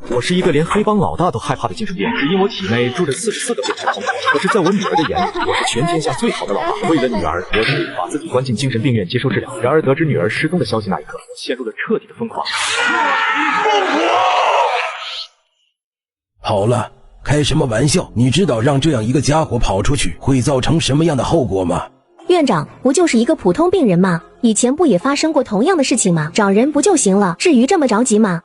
我是一个连黑帮老大都害怕的精神病，只因我体内住着44个变态狂魔。可是，在我女儿的眼里，我是全天下最好的老爸。为了女儿，我决定把自己关进精神病院接受治疗。然而，得知女儿失踪的消息那一刻，我陷入了彻底的疯狂。好了，开什么玩笑？你知道让这样一个家伙跑出去会造成什么样的后果吗？院长，不就是一个普通病人吗？以前不也发生过同样的事情吗？找人不就行了？至于这么着急吗？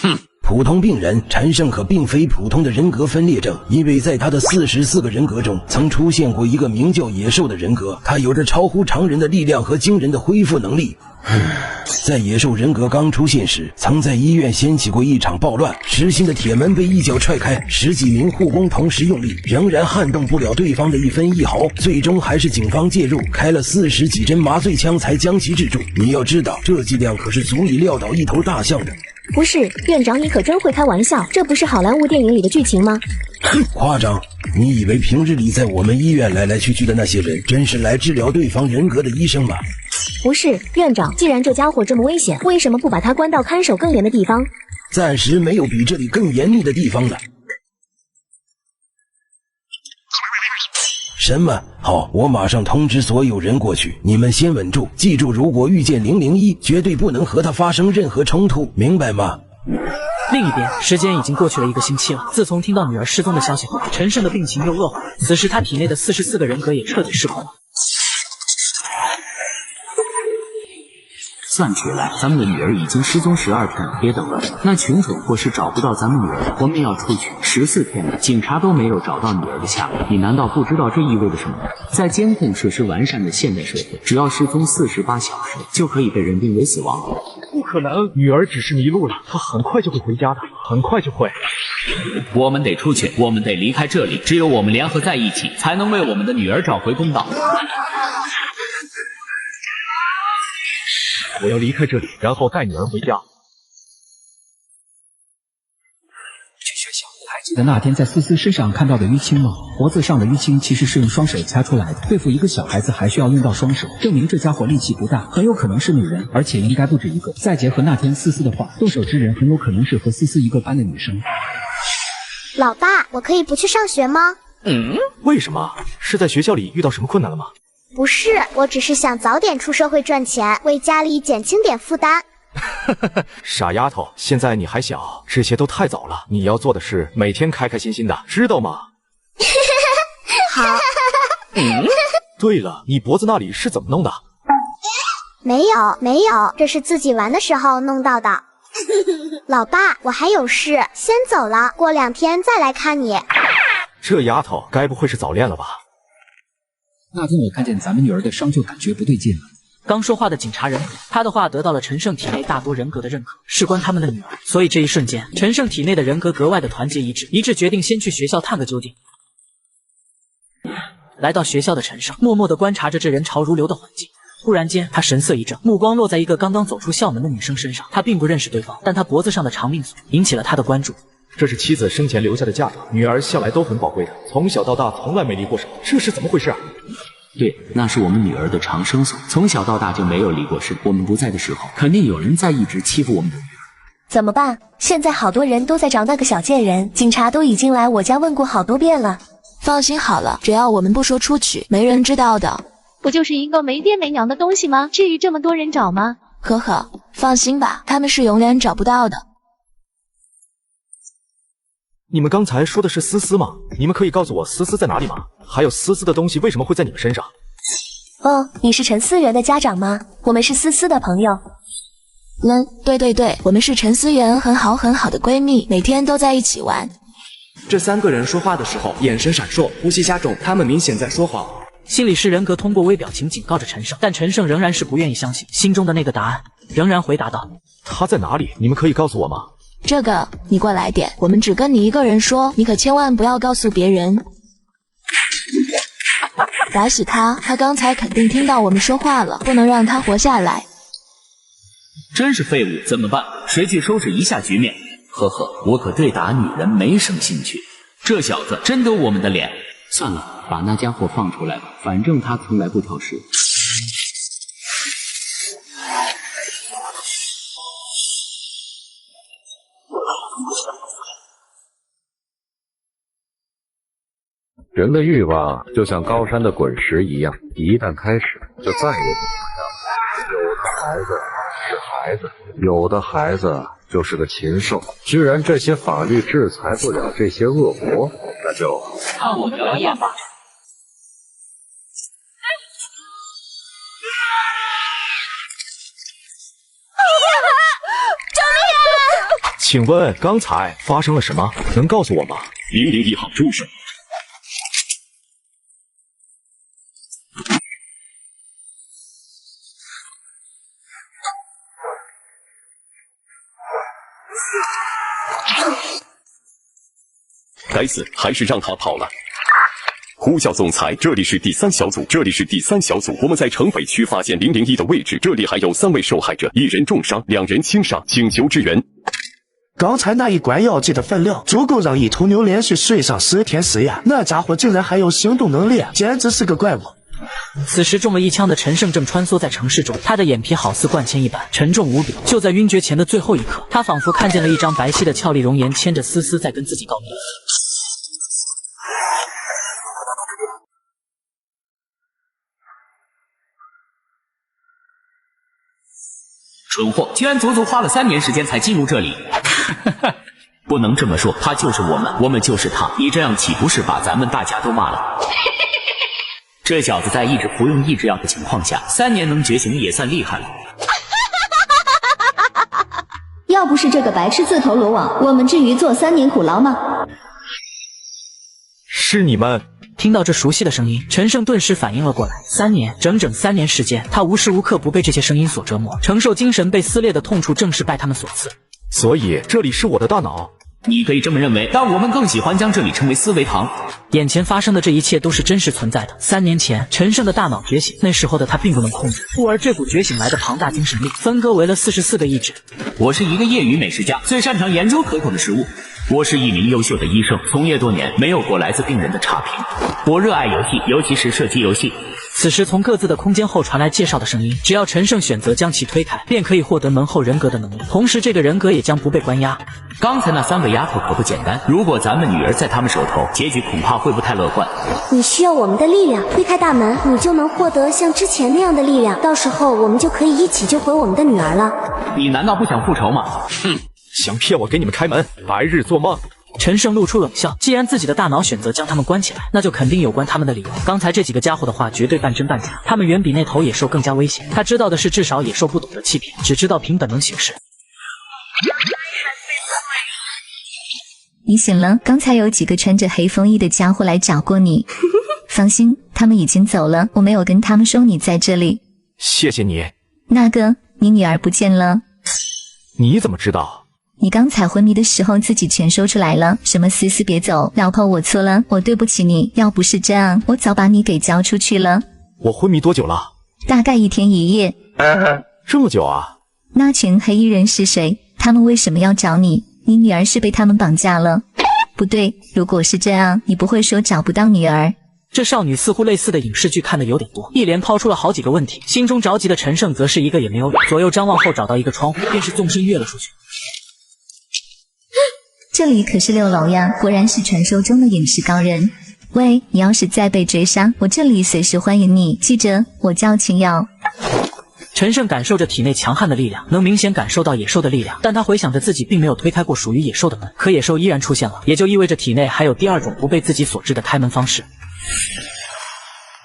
哼！普通病人陈胜可并非普通的人格分裂症，因为在他的44个人格中，曾出现过一个名叫野兽的人格，他有着超乎常人的力量和惊人的恢复能力。在野兽人格刚出现时，曾在医院掀起过一场暴乱，实心的铁门被一脚踹开，10几名护工同时用力，仍然撼动不了对方的一分一毫，最终还是警方介入，开了40几针麻醉枪才将其制住。你要知道，这剂量可是足以撂倒一头大象的。不是，院长你可真会开玩笑，这不是好莱坞电影里的剧情吗？夸张！你以为平日里在我们医院来来去去的那些人，真是来治疗对方人格的医生吗？不是，院长，既然这家伙这么危险，为什么不把他关到看守更严的地方？暂时没有比这里更严厉的地方了。什么？好，我马上通知所有人过去，你们先稳住，记住，如果遇见001，绝对不能和他发生任何冲突，明白吗？另一边，时间已经过去了1个星期了。自从听到女儿失踪的消息后，陈胜的病情又恶化，此时他体内的44个人格也彻底失控了。算起来，咱们的女儿已经失踪12天了。别等了，那群蠢货是找不到咱们女儿的。我们要出去14天了，警察都没有找到女儿的下落。你难道不知道这意味着什么？在监控设施完善的现代社会，只要失踪48小时，就可以被认定为死亡。不可能，女儿只是迷路了，她很快就会回家的，很快就会。我们得出去，我们得离开这里，只有我们联合在一起，才能为我们的女儿找回公道。我要离开这里，然后带女儿回家。去学校，还记得那天在思思身上看到的淤青吗？脖子上的淤青其实是用双手掐出来的，对付一个小孩子还需要用到双手，证明这家伙力气不大，很有可能是女人，而且应该不止一个。再结合那天思思的话，动手之人很有可能是和思思一个班的女生。老爸，我可以不去上学吗？为什么？是在学校里遇到什么困难了吗？不是，我只是想早点出社会赚钱，为家里减轻点负担。傻丫头，现在你还小，这些都太早了。你要做的是每天开开心心的，知道吗？好。对了，你脖子那里是怎么弄的？没有，这是自己玩的时候弄到的。老爸，我还有事，先走了，过2天再来看你。这丫头该不会是早恋了吧？那天我看见咱们女儿的伤就感觉不对劲了。刚说话的警察人格，他的话得到了陈胜体内大多人格的认可，事关他们的女儿，所以这一瞬间，陈胜体内的人格格外的团结一致，决定先去学校探个究竟。来到学校的陈胜，默默地观察着这人潮如流的环境。忽然间，他神色一怔，目光落在一个刚刚走出校门的女生身上。他并不认识对方，但他脖子上的长命锁引起了他的关注。这是妻子生前留下的嫁妆，女儿向来都很宝贵的，从小到大从来没离过手，这是怎么回事啊？对，那是我们女儿的长生锁，从小到大就没有离过身。我们不在的时候，肯定有人在一直欺负我们的女儿。怎么办？现在好多人都在找那个小贱人，警察都已经来我家问过好多遍了。放心好了，只要我们不说出去，没人知道的。不就是一个没爹没娘的东西吗？至于这么多人找吗？呵呵，放心吧，他们是永远找不到的。你们刚才说的是思思吗？你们可以告诉我思思在哪里吗？还有思思的东西为什么会在你们身上？哦，你是陈思源的家长吗？我们是思思的朋友。对，我们是陈思源很好的闺蜜，每天都在一起玩。这3个人说话的时候眼神闪烁，呼吸加重，他们明显在说谎。心理师人格通过微表情警告着陈胜，但陈胜仍然是不愿意相信，心中的那个答案仍然回答道：他在哪里？你们可以告诉我吗？这个，你过来点，我们只跟你一个人说，你可千万不要告诉别人。打死他，他刚才肯定听到我们说话了，不能让他活下来。真是废物，怎么办？谁去收拾一下局面？呵呵，我可对打女人没什么兴趣。这小子真丢我们的脸。算了，把那家伙放出来吧，反正他从来不挑事。人的欲望就像高山的滚石一样，一旦开始，就再也不停下来。有的孩子是孩子，有的孩子就是个禽兽。既然这些法律制裁不了这些恶魔，那就看我表演吧。请问刚才发生了什么？能告诉我吗？001号住手！该死，还是让他跑了。呼啸总裁，这里是第3小组，这里是第3小组。我们在城北区发现001的位置，这里还有3位受害者，1人重伤，2人轻伤，请求支援。刚才那一罐药剂的分量足够让一头牛连续睡上10天10夜，那家伙竟然还有行动能力，简直是个怪物。此时中了一枪的陈胜正穿梭在城市中，他的眼皮好似灌铅一般，沉重无比。就在晕厥前的最后一刻，他仿佛看见了一张白皙的俏丽容颜，牵着思思在跟自己告别。蠢货，居然足足花了3年时间才进入这里。不能这么说，他就是我们，我们就是他。你这样岂不是把咱们大家都骂了？这小子在一直服用抑制药的情况下，3年能觉醒也算厉害了。要不是这个白痴自投罗网，我们至于做3年苦劳吗？是你们！听到这熟悉的声音，陈胜顿时反应了过来。3年，整整3年时间，他无时无刻不被这些声音所折磨，承受精神被撕裂的痛楚，正是拜他们所赐。所以这里是我的大脑。你可以这么认为，但我们更喜欢将这里称为思维堂。眼前发生的这一切都是真实存在的。3年前，陈胜的大脑觉醒，那时候的他并不能控制，故而这股觉醒来的庞大精神力分割为了44个意志。我是一个业余美食家，最擅长研究可口的食物。我是一名优秀的医生，从业多年，没有过来自病人的差评。我热爱游戏，尤其是射击游戏。此时从各自的空间后传来介绍的声音，只要陈胜选择将其推开，便可以获得门后人格的能力，同时这个人格也将不被关押。刚才那3个丫头可不简单，如果咱们女儿在他们手头，结局恐怕会不太乐观。你需要我们的力量，推开大门，你就能获得像之前那样的力量，到时候我们就可以一起救回我们的女儿了。你难道不想复仇吗？哼，想骗我给你们开门，白日做梦。陈胜露出冷笑，既然自己的大脑选择将他们关起来，那就肯定有关他们的理由。刚才这几个家伙的话绝对半真半假，他们远比那头野兽更加危险。他知道的是，至少野兽不懂得欺骗，只知道凭本能行事。你醒了，刚才有几个穿着黑风衣的家伙来找过你。放心，他们已经走了，我没有跟他们说你在这里。谢谢你。那个，你女儿不见了。你怎么知道？你刚才昏迷的时候自己全说出来了，什么思思别走，老婆我错了，我对不起你，要不是这样，我早把你给交出去了。我昏迷多久了？大概1天1夜。这么久啊？那群黑衣人是谁？他们为什么要找你？你女儿是被他们绑架了？不对，如果是这样，你不会说找不到女儿。这少女似乎类似的影视剧看得有点多，一连抛出了好几个问题。心中着急的陈胜则是一个也没有理，左右张望后找到一个窗户，便是纵身跃了出去。这里可是6楼呀，果然是传说中的影视高人。喂，你要是再被追杀，我这里随时欢迎你，记着，我叫秦瑶。陈胜感受着体内强悍的力量，能明显感受到野兽的力量，但他回想着自己并没有推开过属于野兽的门，可野兽依然出现了，也就意味着体内还有第2种不被自己所知的开门方式。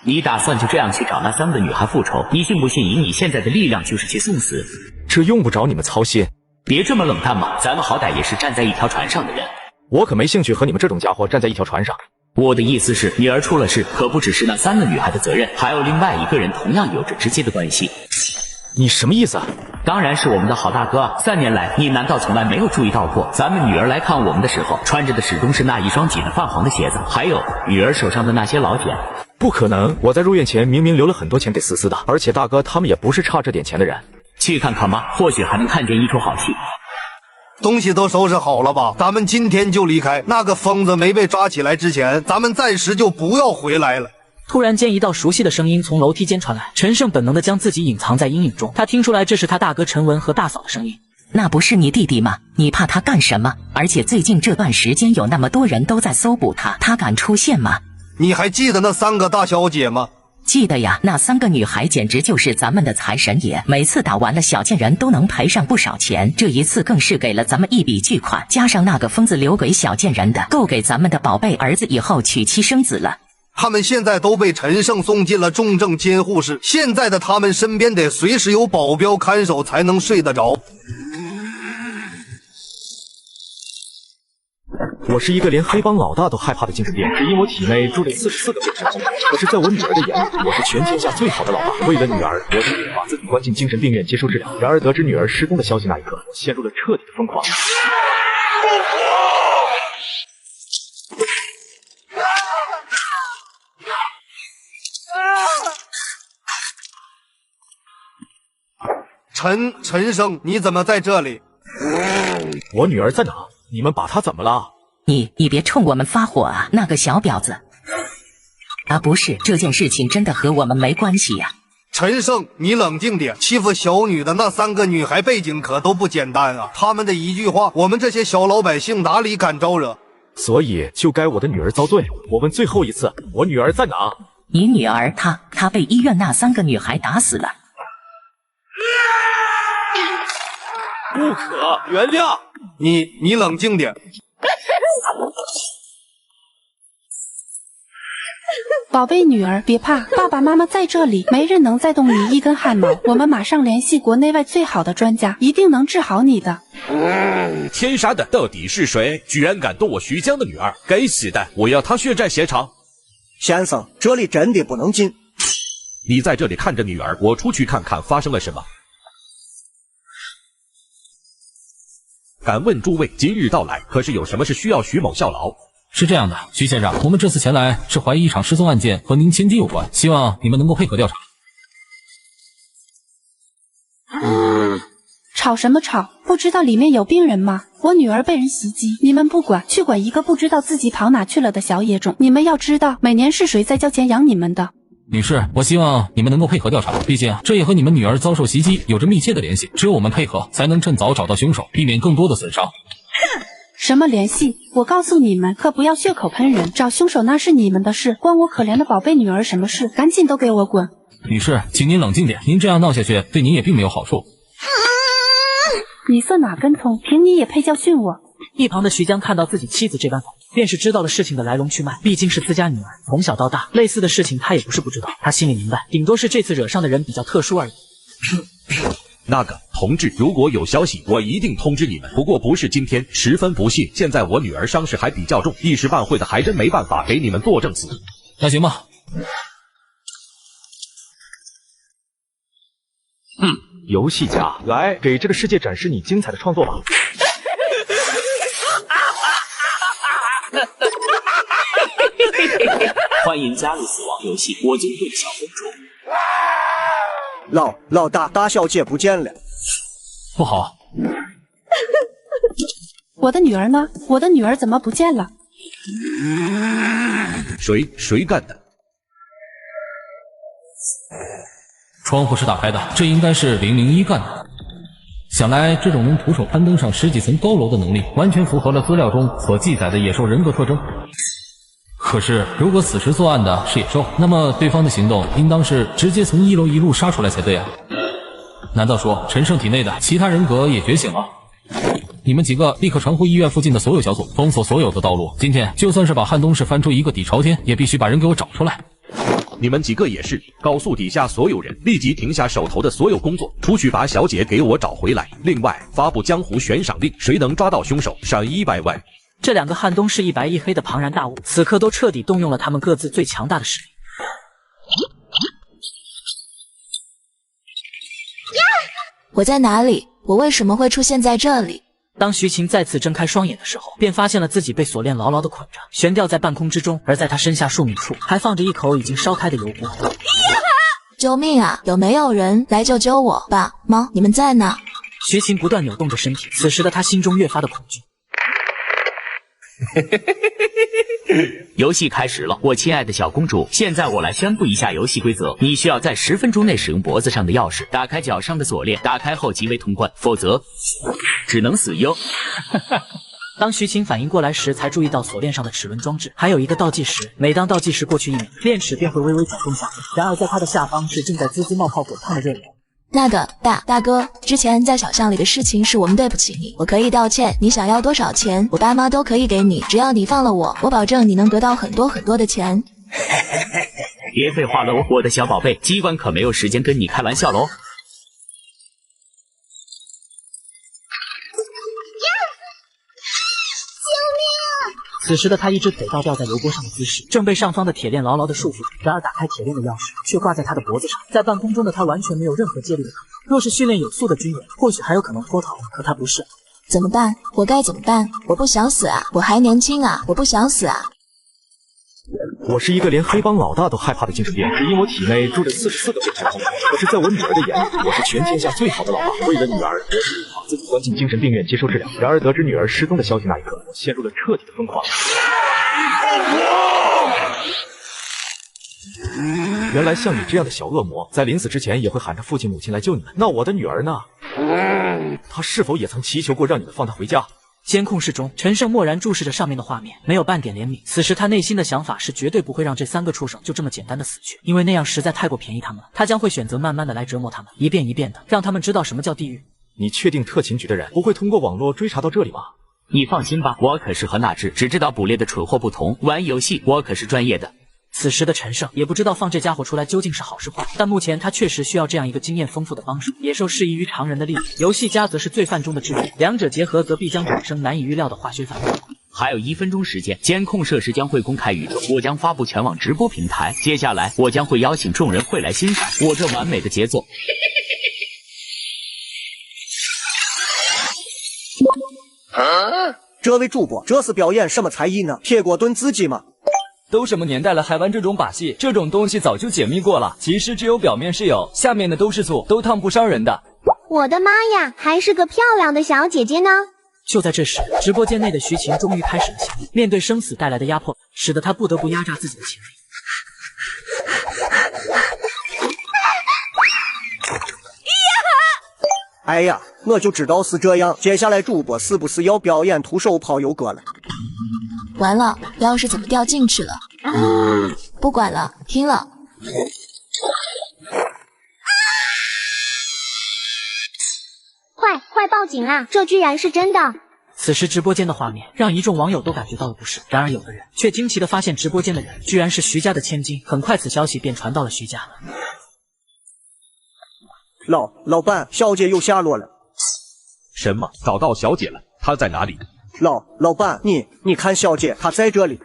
你打算就这样去找那3个女孩复仇？你信不信以你现在的力量就是去送死？这用不着你们操心。别这么冷淡嘛，咱们好歹也是站在一条船上的人。我可没兴趣和你们这种家伙站在一条船上。我的意思是，女儿出了事，可不只是那3个女孩的责任，还有另外一个人同样有着直接的关系。你什么意思？当然是我们的好大哥啊！3年来，你难道从来没有注意到过，咱们女儿来看我们的时候，穿着的始终是那一双挤得泛黄的鞋子，还有女儿手上的那些老茧？不可能，我在入院前明明留了很多钱给思思的，而且大哥他们也不是差这点钱的人。去看看吧，或许还能看见一出好戏。东西都收拾好了吧？咱们今天就离开。那个疯子没被抓起来之前，咱们暂时就不要回来了。突然间，一道熟悉的声音从楼梯间传来，陈胜本能地将自己隐藏在阴影中。他听出来这是他大哥陈文和大嫂的声音。那不是你弟弟吗？你怕他干什么？而且最近这段时间有那么多人都在搜捕他，他敢出现吗？你还记得那3个大小姐吗？记得呀，那3个女孩简直就是咱们的财神爷，每次打完了小贱人都能赔上不少钱，这一次更是给了咱们一笔巨款，加上那个疯子留给小贱人的，够给咱们的宝贝儿子以后娶妻生子了。他们现在都被陈胜送进了重症监护室，现在的他们身边得随时有保镖看守才能睡得着。我是一个连黑帮老大都害怕的精神病，只因我体内住着44个变态狂魔。可是，在我女儿的眼里，我是全天下最好的老爸。为了女儿，我决定把自己关进精神病院接受治疗。然而，得知女儿失踪的消息那一刻，我陷入了彻底的疯狂。陈胜，你怎么在这里？我女儿在哪？你们把她怎么了？你别冲我们发火啊！那个小婊子啊，不是，这件事情真的和我们没关系呀。陈胜，你冷静点，欺负小女的那3个女孩背景可都不简单啊！他们的一句话，我们这些小老百姓哪里敢招惹？所以就该我的女儿遭罪。我问最后一次，我女儿在哪？你女儿她被医院那3个女孩打死了。不可原谅！你冷静点。宝贝女儿，别怕，爸爸妈妈在这里，没人能再动你一根汗毛。我们马上联系国内外最好的专家，一定能治好你的。天杀的，到底是谁？居然敢动我徐江的女儿！该死的，我要他血债血偿！先生，这里真的不能进。你在这里看着女儿，我出去看看发生了什么。敢问诸位，今日到来，可是有什么事需要徐某效劳？是这样的，徐先生，我们这次前来是怀疑一场失踪案件和您千金有关，希望你们能够配合调查。吵什么吵？不知道里面有病人吗？我女儿被人袭击，你们不管，去管一个不知道自己跑哪去了的小野种。你们要知道，每年是谁在交钱养你们的？女士，我希望你们能够配合调查，毕竟这也和你们女儿遭受袭击有着密切的联系。只有我们配合，才能趁早找到凶手，避免更多的损伤。什么联系？我告诉你们，可不要血口喷人，找凶手那是你们的事，关我可怜的宝贝女儿什么事？赶紧都给我滚！女士，请您冷静点，您这样闹下去，对您也并没有好处。你算哪根葱？凭你也配教训我？一旁的徐江看到自己妻子这般反应，便是知道了事情的来龙去脉。毕竟是自家女儿，从小到大，类似的事情他也不是不知道。他心里明白，顶多是这次惹上的人比较特殊而已。那个同志，如果有消息，我一定通知你们。不过不是今天，十分不幸，现在我女儿伤势还比较重，一时半会的还真没办法给你们作证词。那行吧。游戏家，来给这个世界展示你精彩的创作吧。欢迎加入死亡游戏，我军队小公主。老大，大小姐不见了。不好！我的女儿呢？我的女儿怎么不见了？谁干的？窗户是打开的，这应该是001干的。想来这种能徒手攀登上10几层高楼的能力，完全符合了资料中所记载的野兽人格特征。可是，如果此时作案的是野兽，那么对方的行动应当是直接从1楼一路杀出来才对啊！难道说陈胜体内的其他人格也觉醒了？你们几个立刻传呼医院附近的所有小组，封锁所有的道路。今天就算是把汉东市翻出一个底朝天，也必须把人给我找出来。你们几个也是，告诉底下所有人立即停下手头的所有工作，出去把小姐给我找回来。另外，发布江湖悬赏令，谁能抓到凶手，赏100万。这两个汉东市一白一黑的庞然大物，此刻都彻底动用了他们各自最强大的实力。我在哪里？我为什么会出现在这里？当徐晴再次睁开双眼的时候，便发现了自己被锁链牢牢地捆着，悬吊在半空之中。而在他身下数米处，还放着一口已经烧开的油锅。救命啊！有没有人来救救我？爸妈，你们在哪？徐晴不断扭动着身体，此时的他心中越发的恐惧。游戏开始了，我亲爱的小公主，现在我来宣布一下游戏规则：你需要在10分钟内使用脖子上的钥匙打开脚上的锁链，打开后即为通关，否则只能死哟。当徐晴反应过来时，才注意到锁链上的齿轮装置还有一个倒计时，每当倒计时过去1秒，链齿便会微微转动下。然而在它的下方是正在滋滋冒泡滚烫的热流。那个大哥，之前在小巷里的事情是我们对不起你，我可以道歉。你想要多少钱，我爸妈都可以给你，只要你放了我，我保证你能得到很多很多的钱。别废话喽，我的小宝贝，机关可没有时间跟你开玩笑喽。此时的他一只腿倒吊在油锅上的姿势，正被上方的铁链牢牢地束缚着。然而打开铁链的钥匙却挂在他的脖子上，在半空中的他完全没有任何借力的可能。若是训练有素的军人，或许还有可能脱逃，可他不是。怎么办？我该怎么办？我不想死啊！我还年轻啊！我不想死啊！我是一个连黑帮老大都害怕的精神病，只因我体内住着44个变态狂魔。可是，在我女儿的眼里，我是全天下最好的老爸。为了女儿，我只好把自己关进精神病院接受治疗。然而，得知女儿失踪的消息那一刻，我陷入了彻底的疯狂。原来像你这样的小恶魔，在临死之前也会喊着父亲母亲来救你们。那我的女儿呢？她是否也曾祈求过让你们放她回家？监控室中，陈胜默然注视着上面的画面，没有半点怜悯。此时他内心的想法是绝对不会让这3个畜生就这么简单的死去，因为那样实在太过便宜他们了。他将会选择慢慢的来折磨他们，一遍一遍的让他们知道什么叫地狱。你确定特勤局的人不会通过网络追查到这里吗？你放心吧，我可是和那只知道捕猎的蠢货不同，玩游戏我可是专业的。此时的陈胜也不知道放这家伙出来究竟是好是坏，但目前他确实需要这样一个经验丰富的帮手。野兽适宜于常人的力量，游戏家则是罪犯中的智慧，两者结合则必将产生难以预料的化学反应。还有1分钟时间，监控设施将会公开宇宙，我将发布全网直播平台。接下来，我将会邀请众人会来欣赏我这完美的杰作。这位主播，这是表演什么才艺呢？铁锅炖自己吗？都什么年代了，还玩这种把戏？这种东西早就解密过了，其实只有表面是油，下面的都是醋，都烫不伤人的。我的妈呀，还是个漂亮的小姐姐呢！就在这时，直播间内的徐晴终于开始了行动。面对生死带来的压迫，使得她不得不压榨自己的潜力。哎呀，我就知道是这样。接下来主播是不是要表演徒手抛油锅了？完了，钥匙怎么掉进去了？不管了，停了。快报警啊！这居然是真的！此时直播间的画面让一众网友都感觉到了不适，然而有的人却惊奇地发现直播间的人居然是徐家的千金。很快此消息便传到了徐家。老板，小姐有下落了。什么？找到小姐了？她在哪里？老板，你看小姐，她在这里。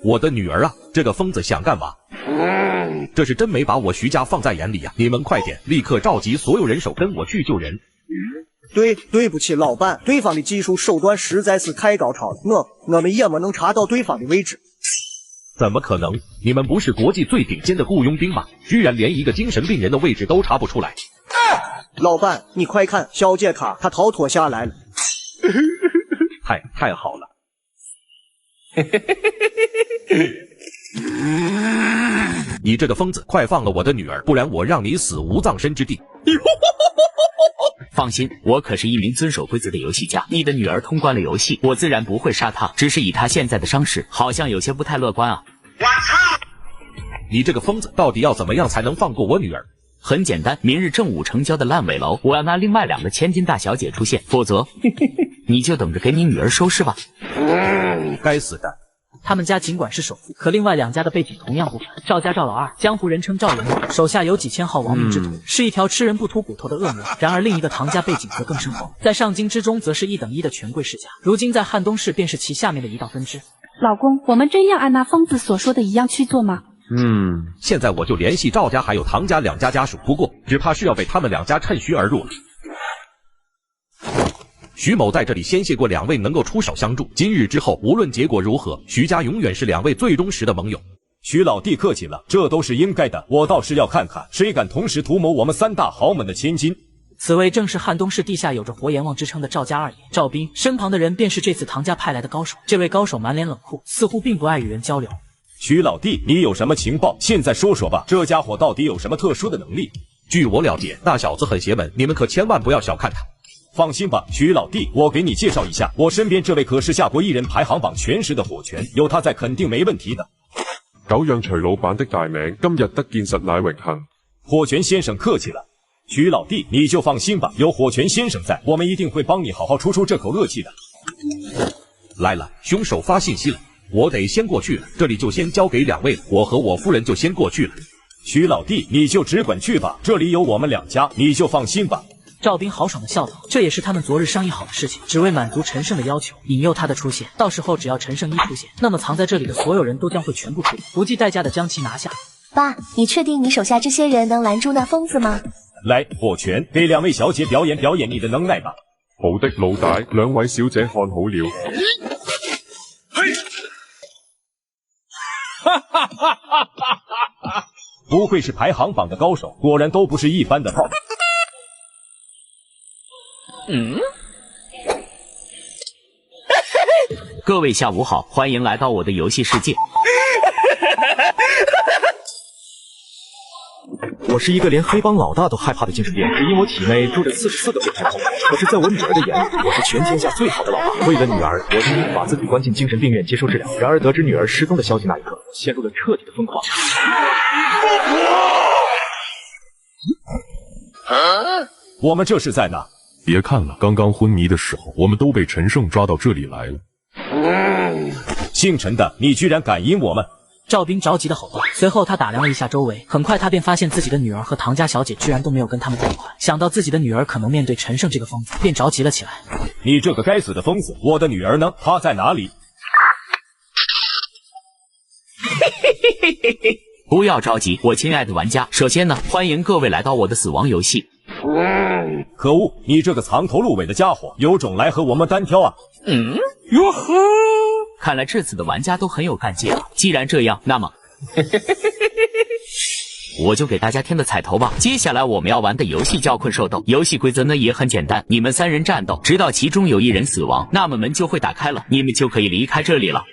我的女儿啊，这个疯子想干嘛？这是真没把我徐家放在眼里呀！你们快点，立刻召集所有人手跟我去救人。对不起，老板，对方的技术手段实在是太高超了，我们也没能查到对方的位置。怎么可能？你们不是国际最顶尖的雇佣兵吗？居然连一个精神病人的位置都查不出来！老板，你快看，小姐她逃脱下来了。太好了！你这个疯子，快放了我的女儿，不然我让你死无葬身之地！放心，我可是一名遵守规则的游戏家。你的女儿通关了游戏，我自然不会杀她。只是以她现在的伤势，好像有些不太乐观啊！我操！你这个疯子，到底要怎么样才能放过我女儿？很简单，明日正午成交的烂尾楼，我要拿另外2个千金大小姐出现，否则你就等着给你女儿收尸吧！该死的！他们家尽管是首富，可另外2家的背景同样不凡。赵家赵老二，江湖人称赵元龙，手下有几千号亡命之徒，是一条吃人不吐骨头的恶魔。然而另一个唐家背景则更深厚，在上京之中则是1等1的权贵世家，如今在汉东市便是其下面的一道分支。老公，我们真要按那疯子所说的一样去做吗？现在我就联系赵家还有唐家2家家属，不过只怕是要被他们2家趁虚而入了。徐某在这里先谢过2位能够出手相助，今日之后无论结果如何，徐家永远是2位最忠实的盟友。徐老弟客气了，这都是应该的。我倒是要看看谁敢同时图谋我们3大豪门的千金。此位正是汉东市地下有着活阎王之称的赵家二爷赵斌，身旁的人便是这次唐家派来的高手。这位高手满脸冷酷，似乎并不爱与人交流。徐老弟，你有什么情报？现在说说吧，这家伙到底有什么特殊的能力？据我了解，那小子很邪门，你们可千万不要小看他。放心吧，徐老弟，我给你介绍一下，我身边这位可是下国艺人排行榜全10的火拳，有他在肯定没问题的。久仰徐老闆的大名，今日得見實乃榮幸。火拳先生客氣了，徐老弟你就放心吧，有火拳先生在，我们一定会帮你好好出这口恶气的。来了，凶手发信息了，我得先过去了，这里就先交给2位了，我和我夫人就先过去了。徐老弟你就只管去吧，这里有我们2家，你就放心吧。赵斌豪爽的笑道，这也是他们昨日商议好的事情，只为满足陈胜的要求，引诱他的出现。到时候只要陈胜一出现，那么藏在这里的所有人都将会全部出动，不计代价的将其拿下。爸，你确定你手下这些人能拦住那疯子吗？来，火拳，给2位小姐表演表演你的能耐吧。好的，老大，2位小姐看好了。不愧是排行榜的高手，果然都不是一般的炮。各位下午好，欢迎来到我的游戏世界。我是一个连黑帮老大都害怕的精神病，只因我体内住着44个变态狂魔。可是，在我女儿的眼里，我是全天下最好的老爸。为了女儿，我决定把自己关进精神病院接受治疗。然而，得知女儿失踪的消息那一刻，我陷入了彻底的疯狂。我们这是在哪？别看了，刚刚昏迷的时候，我们都被陈胜抓到这里来了。姓陈的，你居然敢阴我们！赵斌着急的吼道，随后他打量了一下周围，很快他便发现自己的女儿和唐家小姐居然都没有跟他们在一块。想到自己的女儿可能面对陈胜这个疯子，便着急了起来。你这个该死的疯子，我的女儿呢？她在哪里？不要着急，我亲爱的玩家，首先呢，欢迎各位来到我的死亡游戏。可恶，你这个藏头露尾的家伙，有种来和我们单挑啊！哟呵，看来这次的玩家都很有干劲啊。既然这样，那么我就给大家添个彩头吧。接下来我们要玩的游戏叫困兽斗，游戏规则呢也很简单，你们3人战斗，直到其中有1人死亡，那么门就会打开了，你们就可以离开这里了。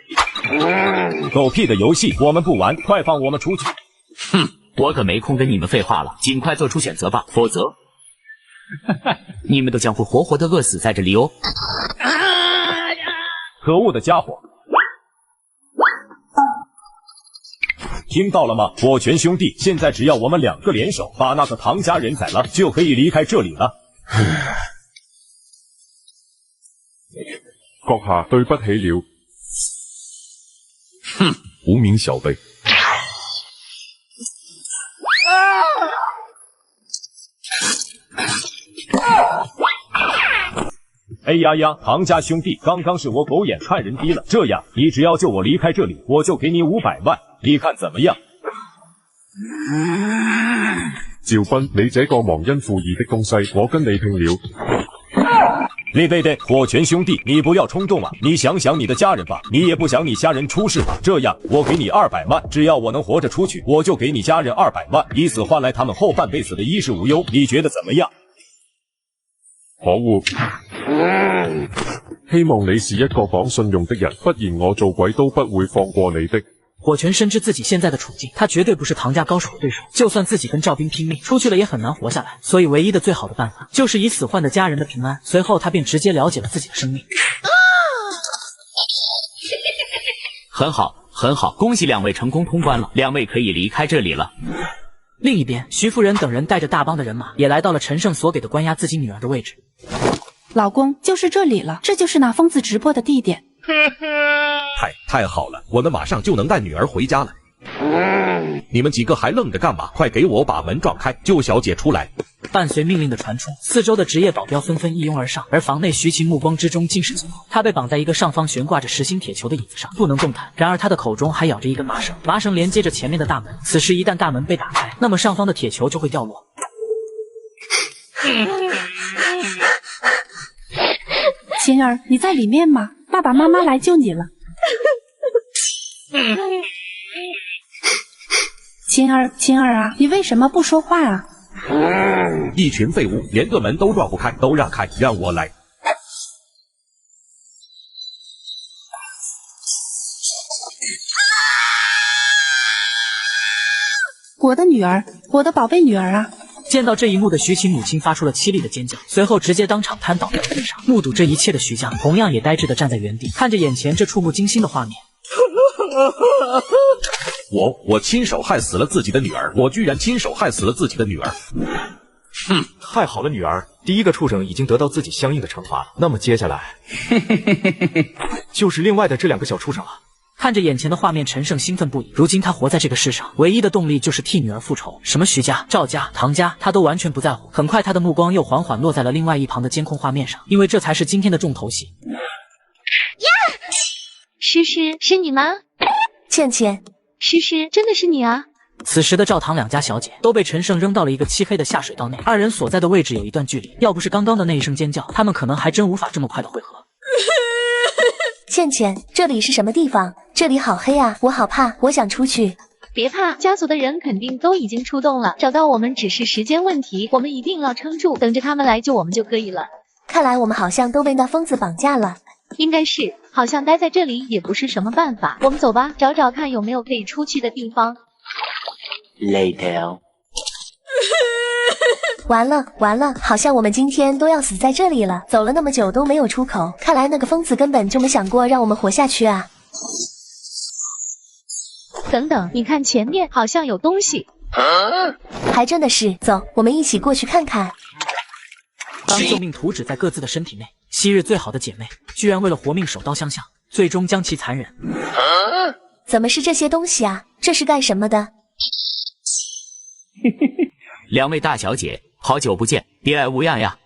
狗屁的游戏，我们不玩，快放我们出去！哼，我可没空跟你们废话了，尽快做出选择吧，否则你们都将会活活的饿死在这里哦！可恶的家伙！听到了吗，火拳兄弟？现在只要我们2个联手，把那个唐家人宰了，就可以离开这里了。閣下對不起了。哼，無名小輩。哎呀呀，唐家兄弟，刚刚是我狗眼看人低了。这样，你只要救我离开这里，我就给你500萬，你看怎么样？趙斌，你這個忘恩負義的東西，我跟你拼了！对，火拳兄弟，你不要衝動啊！你想想你的家人吧，你也不想你家人出事吧？這樣，我給你200萬，只要我能活着出去，我就給你家人200萬，以此換來他們後半輩子的衣食無憂，你覺得怎麼樣？可惡！希望你是一個講信用的人，不然我做鬼都不會放過你的。火拳深知自己现在的处境，他绝对不是唐家高手的对手，就算自己跟赵斌拼命，出去了也很难活下来。所以唯一的最好的办法，就是以死换得家人的平安。随后他便直接了解了自己的生命。很好，很好，恭喜2位成功通关了，2位可以离开这里了。另一边，徐夫人等人带着大帮的人马，也来到了陈胜所给的关押自己女儿的位置。老公，就是这里了，这就是那疯子直播的地点。太好了，我们马上就能带女儿回家了。你们几个还愣着干嘛？快给我把门撞开，救小姐出来！伴随命令的传出，四周的职业保镖纷纷一拥而上，而房内徐晴目光之中尽是惊恐。他被绑在一个上方悬挂着实心铁球的椅子上，不能动弹。然而他的口中还咬着一根麻绳，麻绳连接着前面的大门。此时一旦大门被打开，那么上方的铁球就会掉落。晴儿，你在里面吗？爸爸妈妈来救你了。晴儿啊，你为什么不说话啊？一群废物，连个门都撞不开，都让开，让我来。我的女儿，我的宝贝女儿啊！见到这一幕的徐晴母亲发出了凄厉的尖叫，随后直接当场瘫倒在了地上。目睹这一切的徐家同样也呆滞的站在原地，看着眼前这触目惊心的画面。我亲手害死了自己的女儿，我居然亲手害死了自己的女儿。太好了，女儿，第一个畜生已经得到自己相应的惩罚了。那么接下来就是另外的这2个小畜生了。看着眼前的画面，陈胜兴奋不已。如今他活在这个世上，唯一的动力就是替女儿复仇。什么徐家、赵家、唐家，他都完全不在乎。很快，他的目光又缓缓落在了另外一旁的监控画面上，因为这才是今天的重头戏。呀，诗诗，是你吗？倩倩，诗诗，真的是你啊！此时的赵唐两家小姐都被陈胜扔到了一个漆黑的下水道内，二人所在的位置有一段距离，要不是刚刚的那一声尖叫，他们可能还真无法这么快的汇合。倩倩，这里是什么地方？这里好黑啊，我好怕，我想出去。别怕，家族的人肯定都已经出动了，找到我们只是时间问题，我们一定要撑住，等着他们来救我们就可以了。看来我们好像都被那疯子绑架了。应该是，好像待在这里也不是什么办法。我们走吧，找找看有没有可以出去的地方。Later。完了完了，好像我们今天都要死在这里了。走了那么久都没有出口，看来那个疯子根本就没想过让我们活下去啊。等等，你看前面好像有东西。还真的是，走，我们一起过去看看。当救命图纸在各自的身体内，昔日最好的姐妹居然为了活命手刀相向，最终将其残忍。怎么是这些东西啊？这是干什么的？两位大小姐，好久不见，别来无恙呀！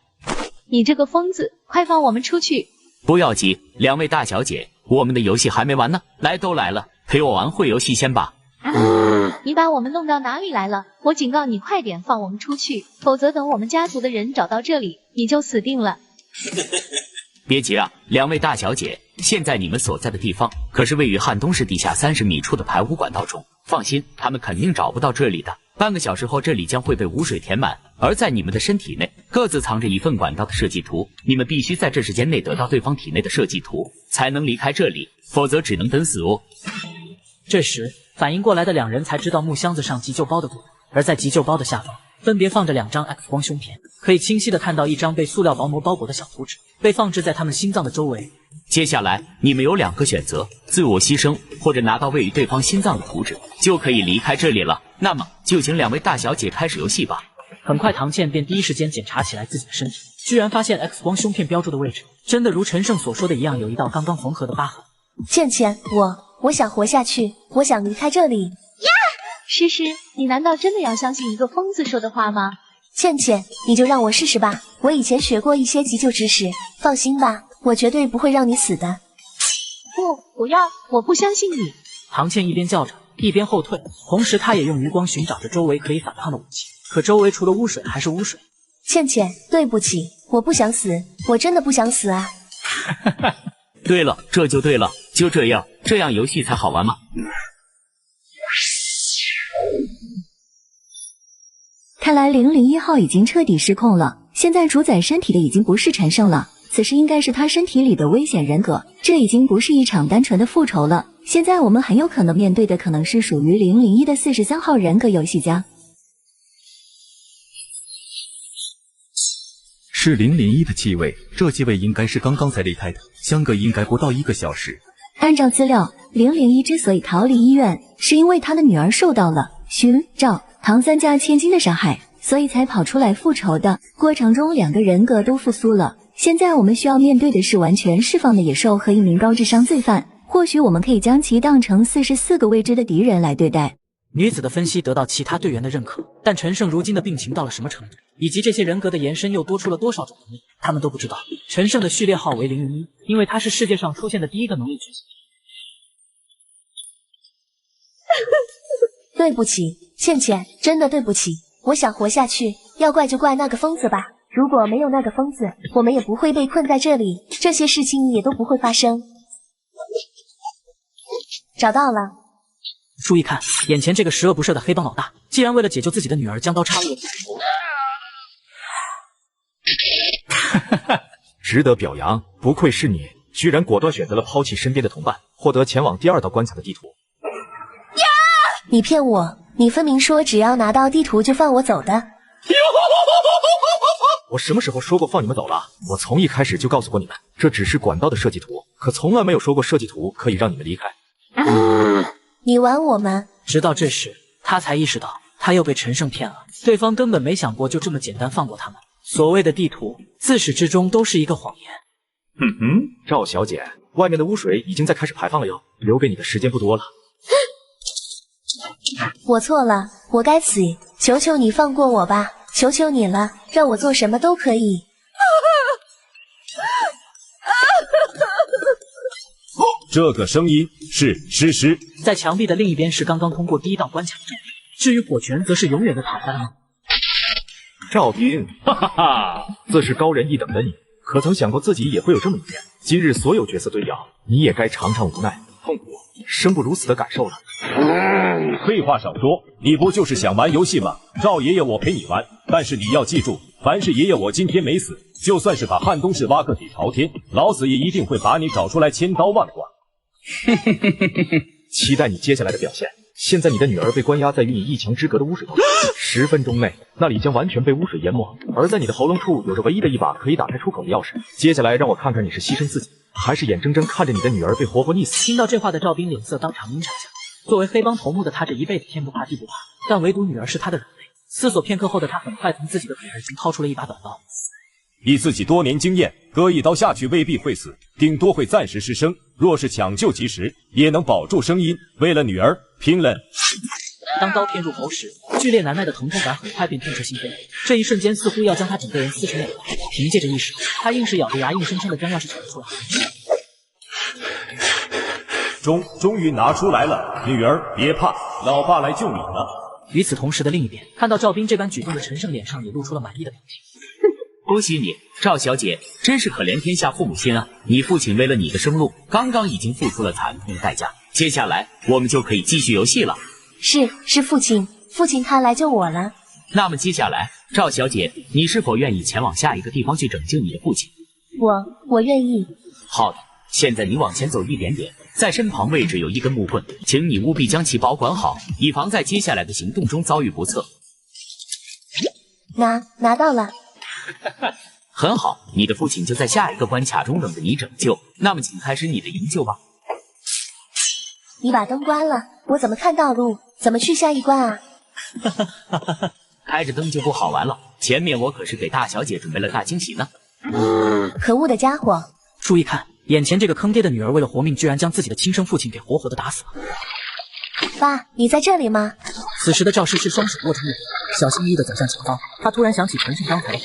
你这个疯子，快放我们出去！不要急，两位大小姐，我们的游戏还没完呢。来，都来了，陪我玩会游戏先吧。你把我们弄到哪里来了？我警告你，快点放我们出去，否则等我们家族的人找到这里，你就死定了。别急啊，两位大小姐，现在你们所在的地方可是位于汉东市地下30米处的排污管道中，放心，他们肯定找不到这里的。半个小时后，这里将会被污水填满，而在你们的身体内各自藏着一份管道的设计图，你们必须在这时间内得到对方体内的设计图，才能离开这里，否则只能等死哦。这时反应过来的两人才知道木箱子上急救包的功能，而在急救包的下方分别放着2张 X 光胸片，可以清晰的看到一张被塑料薄膜包裹的小图纸被放置在他们心脏的周围。接下来你们有2个选择，自我牺牲或者拿到位于对方心脏的图纸，就可以离开这里了。那么就请两位大小姐开始游戏吧。很快唐倩便第一时间检查起来自己的身体，居然发现 X 光胸片标注的位置真的如陈胜所说的一样，有一道刚刚缝合的疤痕。倩倩，我想活下去，我想离开这里。呀，诗诗，你难道真的要相信一个疯子说的话吗？倩倩，你就让我试试吧，我以前学过一些急救知识，放心吧，我绝对不会让你死的。不要，我不相信你。唐倩一边叫着一边后退，同时她也用余光寻找着周围可以反抗的武器，可周围除了污水还是污水。倩倩，对不起，我不想死，我真的不想死啊。对了，这就对了，就这样，这样游戏才好玩嘛。看来001号已经彻底失控了，现在主宰身体的已经不是陈胜了，此时应该是他身体里的危险人格，这已经不是一场单纯的复仇了。现在我们很有可能面对的可能是属于001的43号人格游戏家。是001的继位，这继位应该是刚刚才离开的，相隔应该不到1个小时。按照资料，001之所以逃离医院，是因为他的女儿受到了徐、赵、唐3家千金的杀害，所以才跑出来复仇的。过程中2个人格都复苏了，现在我们需要面对的是完全释放的野兽和一名高智商罪犯，或许我们可以将其当成44个未知的敌人来对待。女子的分析得到其他队员的认可，但陈胜如今的病情到了什么程度，以及这些人格的延伸又多出了多少种能力，他们都不知道。陈胜的序列号为001，因为他是世界上出现的第一个能力觉醒。对不起，倩倩，真的对不起，我想活下去，要怪就怪那个疯子吧。如果没有那个疯子，我们也不会被困在这里，这些事情也都不会发生。找到了。注意看，眼前这个十恶不赦的黑帮老大，竟然为了解救自己的女儿，将刀插入了。值得表扬，不愧是你，居然果断选择了抛弃身边的同伴，获得前往第2道关卡的地图。你骗我，你分明说只要拿到地图就放我走的。我什么时候说过放你们走了？我从一开始就告诉过你们，这只是管道的设计图，可从来没有说过设计图可以让你们离开。你玩我吗？直到这时，他才意识到他又被陈胜骗了。对方根本没想过就这么简单放过他们。所谓的地图，自始至终都是一个谎言。赵小姐，外面的污水已经在开始排放了哟，留给你的时间不多了。我错了，我该死，求求你放过我吧，求求你了，让我做什么都可以。这个声音是诗诗，在墙壁的另一边是刚刚通过第一道关卡的赵斌，至于火拳则是永远的躺在了那。赵斌，哈哈哈，自是高人一等的你，可曾想过自己也会有这么一天？今日所有角色对调，你也该尝尝无奈、痛苦、生不如死的感受了。废话少说，你不就是想玩游戏吗？赵爷爷我陪你玩，但是你要记住，凡是爷爷我今天没死，就算是把汉东市挖个底朝天，老子也一定会把你找出来千刀万剐。期待你接下来的表现。现在你的女儿被关押在与你一墙之隔的污水中，10分钟内，那里将完全被污水淹没。而在你的喉咙处有着唯一的一把可以打开出口的钥匙。接下来让我看看你是牺牲自己，还是眼睁睁看着你的女儿被活活溺死。听到这话的赵斌脸色当场阴沉下。作为黑帮头目的他，这一辈子天不怕地不怕，但唯独女儿是他的软肋。思索片刻后的他，很快从自己的腿儿中掏出了一把短刀。以自己多年经验，割一刀下去未必会死，顶多会暂时失声。若是抢救及时，也能保住声音。为了女儿，拼了！当刀片入喉时，剧烈难耐的疼痛感很快便痛彻心扉。这一瞬间似乎要将他整个人撕成两半。凭借着意识，他硬是咬着牙，硬生生的将钥匙扯出来。终于拿出来了，女儿别怕，老爸来救你了。与此同时的另一边，看到赵斌这般举动的陈胜脸上也露出了满意的表情。恭喜你，赵小姐，真是可怜天下父母心啊！你父亲为了你的生路，刚刚已经付出了惨痛的代价。接下来我们就可以继续游戏了。是父亲他来救我了。那么接下来，赵小姐，你是否愿意前往下一个地方去拯救你的父亲？我愿意。好的，现在你往前走一点点，在身旁位置有一根木棍，请你务必将其保管好，以防在接下来的行动中遭遇不测。拿到了。很好，你的父亲就在下一个关卡中等着你拯救。那么，请开始你的营救吧。你把灯关了，我怎么看道路？怎么去下一关啊？开着灯就不好玩了。前面我可是给大小姐准备了大惊喜呢。可恶的家伙！注意看，眼前这个坑爹的女儿为了活命，居然将自己的亲生父亲给活活的打死了。爸，你在这里吗？此时的赵诗诗双手握着木棍，小心翼翼地走向前方。他突然想起陈胜刚才的。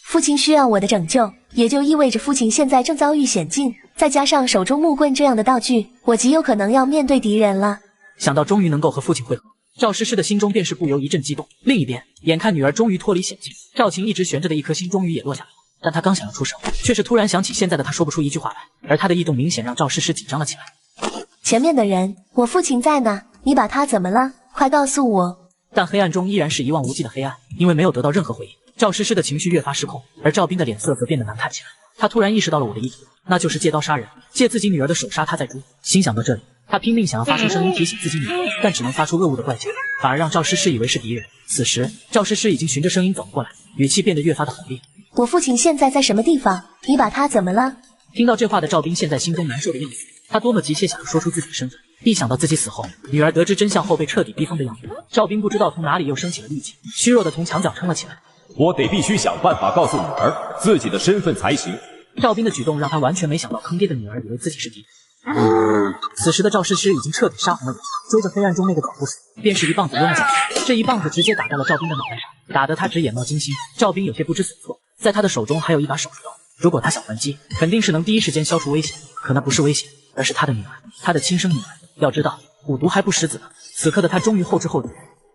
父亲需要我的拯救，也就意味着父亲现在正遭遇险境，再加上手中木棍这样的道具，我极有可能要面对敌人了。想到终于能够和父亲会合，赵诗诗的心中便是不由一阵激动。另一边，眼看女儿终于脱离险境，赵晴一直悬着的一颗心终于也落下来了。但他刚想要出手，却是突然想起现在的他说不出一句话来，而他的异动明显让赵诗诗紧张了起来。前面的人，我父亲在呢，你把他怎么了？快告诉我。但黑暗中依然是一望无际的黑暗，因为没有得到任何回应。赵诗诗的情绪越发失控，而赵斌的脸色则变得难看起来。他突然意识到了我的意图，那就是借刀杀人，借自己女儿的手杀他再诛。心想到这里，他拼命想要发出声音提醒自己女儿，但只能发出恶物的怪叫，反而让赵诗诗以为是敌人。此时，赵诗诗已经循着声音走了过来，语气变得越发的狠厉。我父亲现在在什么地方？你把他怎么了？听到这话的赵斌现在心中难受的要死，他多么急切想要说出自己的身份。一想到自己死后，女儿得知真相后被彻底逼疯的样子，赵斌不知道从哪里又升起了力气，虚弱的从墙角撑了起来。我得必须想办法告诉女儿自己的身份才行。赵斌的举动让他完全没想到坑爹的女儿以为自己是敌人。此时的赵诗诗已经彻底杀红了眼，追着黑暗中那个找不死，便是一棒子抡了下去。这一棒子直接打在了赵斌的脑袋上，打得他直眼冒金星。赵斌有些不知所措，在他的手中还有一把手术刀，如果他想还击，肯定是能第一时间消除危险。可那不是危险，而是他的女儿，他的亲生女儿。要知道，虎毒还不食子呢。此刻的他终于后知后觉。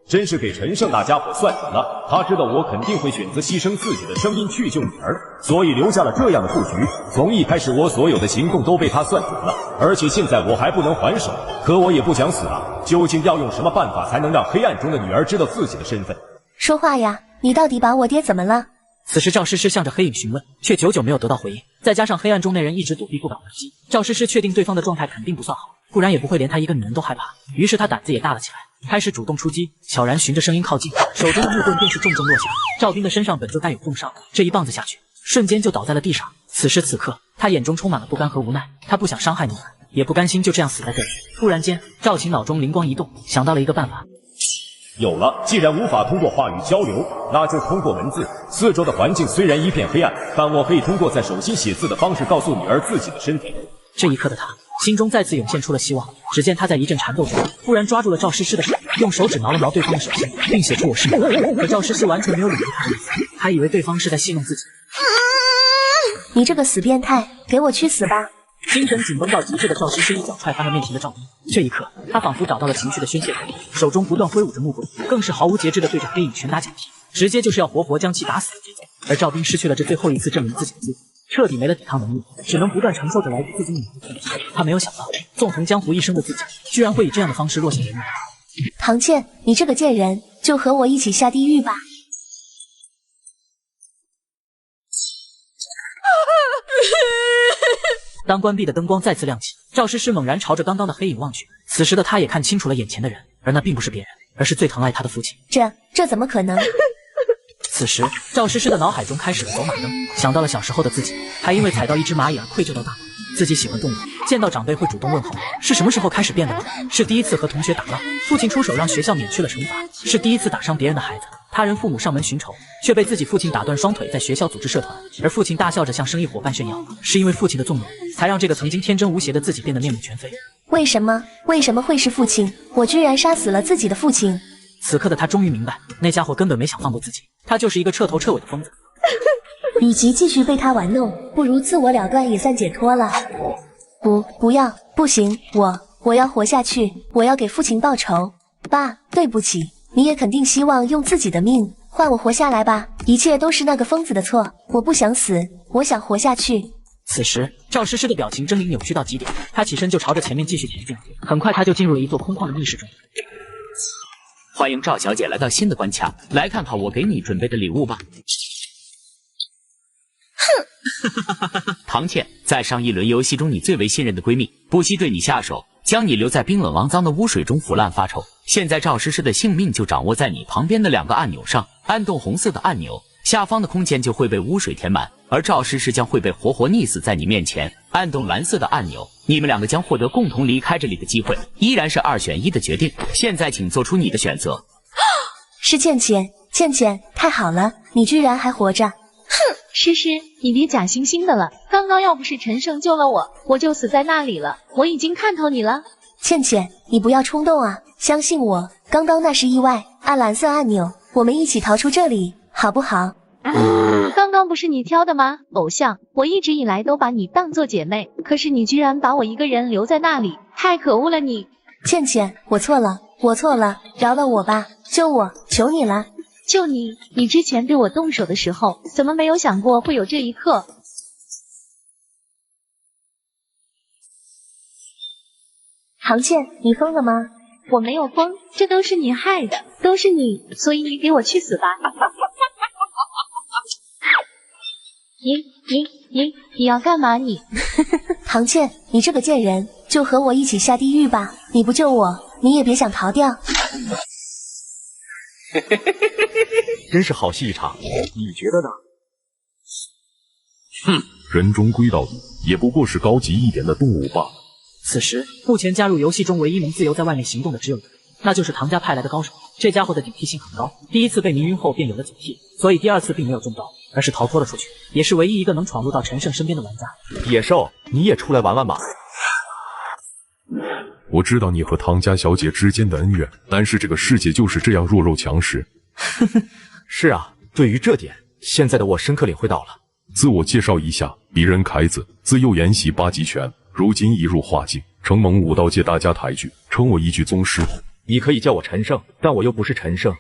真是给陈胜那家伙算准了，他知道我肯定会选择牺牲自己的声音去救女儿，所以留下了这样的布局。从一开始我所有的行动都被他算准了，而且现在我还不能还手，可我也不想死啊！究竟要用什么办法才能让黑暗中的女儿知道自己的身份？说话呀，你到底把我爹怎么了？此时赵诗诗向着黑影询问，却久久没有得到回应。再加上黑暗中那人一直躲避不敢还击，赵诗诗确定对方的状态肯定不算好，不然也不会连她一个女人都害怕。于是她胆子也大了起来。开始主动出击，悄然循着声音靠近，手中的木棍便是重重落下。赵冰的身上本就带有重伤，这一棒子下去，瞬间就倒在了地上。此时此刻，他眼中充满了不甘和无奈，他不想伤害女儿，也不甘心就这样死在这里。突然间，赵晴脑中灵光一动，想到了一个办法。有了，既然无法通过话语交流，那就通过文字。四周的环境虽然一片黑暗，但我可以通过在手心写字的方式告诉女儿自己的身体。这一刻的他心中再次涌现出了希望。只见他在一阵缠斗中，突然抓住了赵诗诗的手，用手指挠了挠对方的手心，并写出我是你。可赵诗诗完全没有理会他的意思，还以为对方是在戏弄自己。你这个死变态，给我去死吧！精神紧绷到极致的赵诗诗一脚踹翻了面前的赵冰。这一刻，他仿佛找到了情绪的宣泄口，手中不断挥舞着木棍，更是毫无节制地对着黑影拳打脚踢，直接就是要活活将其打死的节奏。而赵冰失去了这最后一次证明自己的机会，彻底没了抵抗能力，只能不断承受着来自自己女儿的痛苦。他没有想到，纵横江湖一生的自己，居然会以这样的方式落下人命。唐倩，你这个贱人，就和我一起下地狱吧！当关闭的灯光再次亮起，赵诗诗猛然朝着刚刚的黑影望去。此时的她也看清楚了眼前的人，而那并不是别人，而是最疼爱她的父亲。这怎么可能？此时，赵诗诗的脑海中开始了走马灯，想到了小时候的自己，还因为踩到一只蚂蚁而愧疚到大脑。自己喜欢动物，见到长辈会主动问候，是什么时候开始变的呢？是第一次和同学打闹，父亲出手让学校免去了惩罚；是第一次打伤别人的孩子，他人父母上门寻仇，却被自己父亲打断双腿，在学校组织社团，而父亲大笑着向生意伙伴炫耀。是因为父亲的纵容，才让这个曾经天真无邪的自己变得面目全非。为什么会是父亲？我居然杀死了自己的父亲！此刻的他终于明白，那家伙根本没想放过自己，他就是一个彻头彻尾的疯子。与其继续被他玩弄，不如自我了断也算解脱了。不要，不行，我要活下去，我要给父亲报仇。爸，对不起，你也肯定希望用自己的命换我活下来吧？一切都是那个疯子的错，我不想死，我想活下去。此时，赵诗诗的表情狰狞扭曲到极点，她起身就朝着前面继续前进。很快，她就进入了一座空旷的密室中。欢迎赵小姐来到新的关卡，来看看我给你准备的礼物吧。唐倩，在上一轮游戏中，你最为信任的闺蜜不惜对你下手，将你留在冰冷肮脏的污水中腐烂发臭。现在赵诗诗的性命就掌握在你旁边的2个按钮上，按动红色的按钮，下方的空间就会被污水填满，而赵诗诗将会被活活溺死在你面前。按动蓝色的按钮，你们2个将获得共同离开这里的机会，依然是2选1的决定。现在请做出你的选择。是倩倩，倩倩，太好了，你居然还活着！哼，诗诗，你别假惺惺的了。刚刚要不是陈胜救了我，我就死在那里了。我已经看透你了。倩倩，你不要冲动啊，相信我，刚刚那是意外。按蓝色按钮，我们一起逃出这里，好不好？刚刚不是你挑的吗？偶像，我一直以来都把你当做姐妹，可是你居然把我一个人留在那里，太可恶了你！倩倩，我错了，饶了我吧，救我，求你了。就你之前对我动手的时候，怎么没有想过会有这一刻？唐倩，你疯了吗？我没有疯，这都是你害的，都是你，所以你给我去死吧！你要干嘛你？唐倩，你这个贱人，就和我一起下地狱吧！你不救我，你也别想逃掉。真是好戏一场，你觉得呢？哼，人终归到底，也不过是高级一点的动物罢了。此时，目前加入游戏中唯一能自由在外面行动的只有一个人，那就是唐家派来的高手。这家伙的警惕性很高，第一次被迷晕后便有了警惕，所以第2次并没有中招，而是逃脱了出去，也是唯一一个能闯入到陈胜身边的玩家。野兽，你也出来玩玩吧。我知道你和唐家小姐之间的恩怨，但是这个世界就是这样弱肉强食。是啊，对于这点，现在的我深刻领会到了。自我介绍一下，鄙人凯子，自幼研习8极拳，如今已入化境，承蒙武道界大家抬举，称我一句宗师。你可以叫我陈胜，但我又不是陈胜。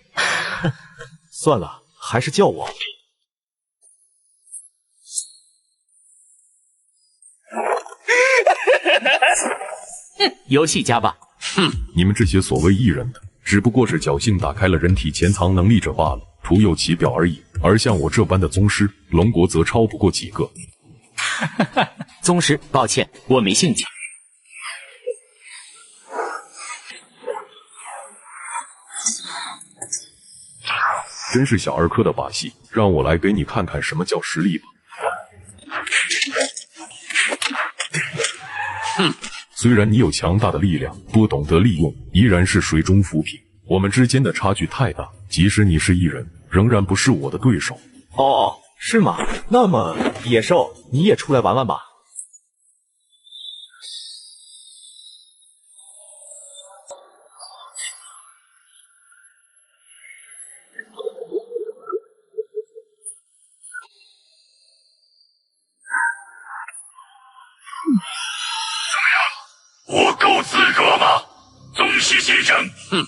算了，还是叫我。游戏家吧。哼，你们这些所谓艺人的，只不过是侥幸打开了人体潜藏能力者罢了，徒有其表而已。而像我这般的宗师，龙国则超不过几个。宗师，抱歉，我没兴趣。真是小儿科的把戏，让我来给你看看什么叫实力吧。虽然你有强大的力量，不懂得利用，依然是水中浮萍。我们之间的差距太大，即使你是异人，仍然不是我的对手。哦，是吗？那么野兽，你也出来玩玩吧。我够资格吗？宗师先生，怎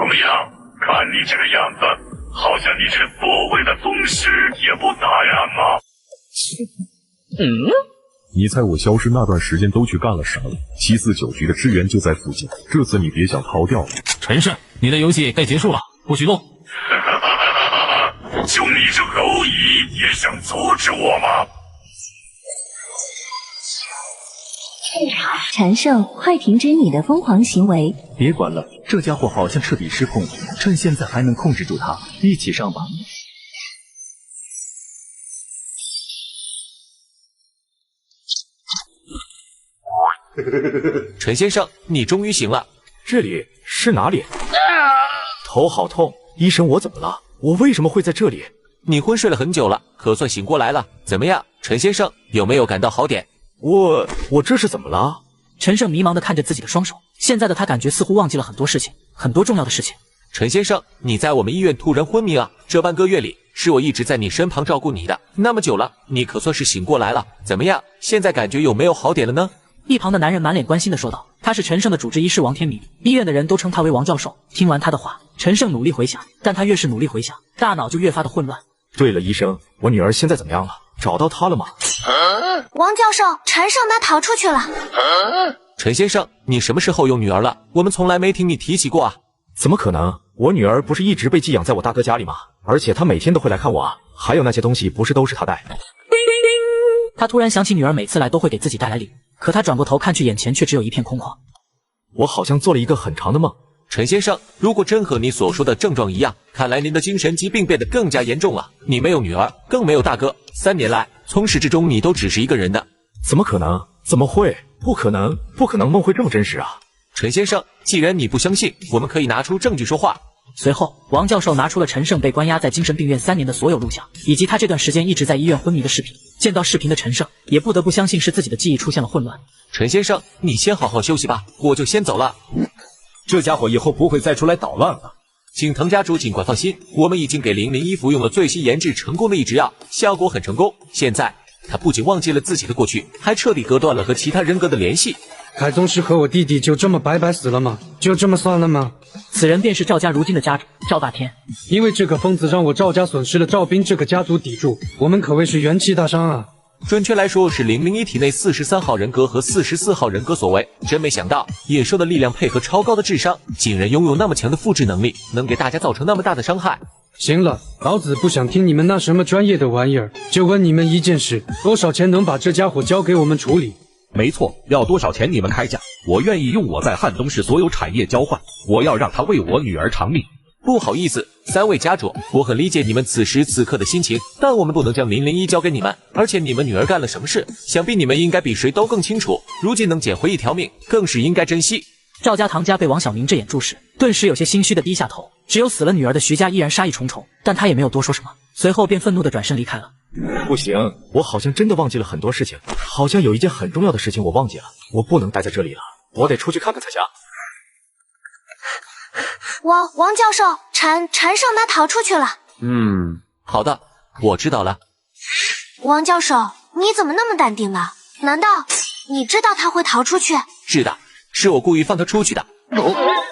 么样？看你这个样子，好像你是所谓的宗师也不咋样啊。你猜我消失那段时间都去干了啥了？749局的支援就在附近，这次你别想逃掉了。陈胜，你的游戏该结束了，不许动！就你这蝼蚁也想阻止我吗？禅圣，快停止你的疯狂行为！别管了，这家伙好像彻底失控了，趁现在还能控制住他，一起上吧。陈先生，你终于醒了。这里是哪里？头好痛，医生，我怎么了？我为什么会在这里？你昏睡了很久了，可算醒过来了。怎么样，陈先生，有没有感到好点？我这是怎么了？陈胜迷茫地看着自己的双手，现在的他感觉似乎忘记了很多事情，很多重要的事情。陈先生，你在我们医院突然昏迷啊！这半个月里，是我一直在你身旁照顾你的，那么久了，你可算是醒过来了。怎么样，现在感觉有没有好点了呢？一旁的男人满脸关心地说道：“他是陈胜的主治医师王天明，医院的人都称他为王教授。”听完他的话，陈胜努力回想，但他越是努力回想，大脑就越发的混乱。对了，医生，我女儿现在怎么样了？找到她了吗？王教授，陈胜他逃出去了。陈先生，你什么时候有女儿了？我们从来没听你提起过啊。怎么可能？我女儿不是一直被寄养在我大哥家里吗？而且她每天都会来看我啊，还有那些东西不是都是她带。他突然想起女儿每次来都会给自己带来礼物，可他转过头看去，眼前却只有一片空旷。我好像做了一个很长的梦。陈先生，如果真和你所说的症状一样，看来您的精神疾病变得更加严重了。你没有女儿，更没有大哥，3年来从始至终你都只是一个人的。怎么可能？怎么会？不可能！不可能，梦会这么真实啊！陈先生，既然你不相信，我们可以拿出证据说话。随后，王教授拿出了陈胜被关押在精神病院3年的所有录像，以及他这段时间一直在医院昏迷的视频。见到视频的陈胜，也不得不相信是自己的记忆出现了混乱。陈先生，你先好好休息吧，我就先走了。这家伙以后不会再出来捣乱了。请藤家主尽管放心，我们已经给001服用了最新研制成功的抑制药，效果很成功。现在他不仅忘记了自己的过去，还彻底割断了和其他人格的联系。凯宗师和我弟弟就这么白白死了吗？就这么算了吗？此人便是赵家如今的家主赵大天。因为这个疯子让我赵家损失了赵斌这个家族砥柱，我们可谓是元气大伤啊。准确来说是001体内43号人格和44号人格所为。真没想到野兽的力量配合超高的智商，竟然拥有那么强的复制能力，能给大家造成那么大的伤害。行了，老子不想听你们那什么专业的玩意儿，就问你们一件事，多少钱能把这家伙交给我们处理？没错，要多少钱你们开价，我愿意用我在汉东市所有产业交换，我要让他为我女儿偿命。不好意思，3位家主，我很理解你们此时此刻的心情，但我们不能将001交给你们，而且你们女儿干了什么事，想必你们应该比谁都更清楚。如今能捡回一条命，更是应该珍惜。赵家唐家被王小明这眼注视，顿时有些心虚的低下头。只有死了女儿的徐家依然杀意重重，但他也没有多说什么，随后便愤怒地转身离开了。不行，我好像真的忘记了很多事情，好像有一件很重要的事情我忘记了，我不能待在这里了，我得出去看看才行。王教授，陈胜他逃出去了。好的，我知道了。王教授，你怎么那么淡定呢？难道你知道他会逃出去？是的，是我故意放他出去的。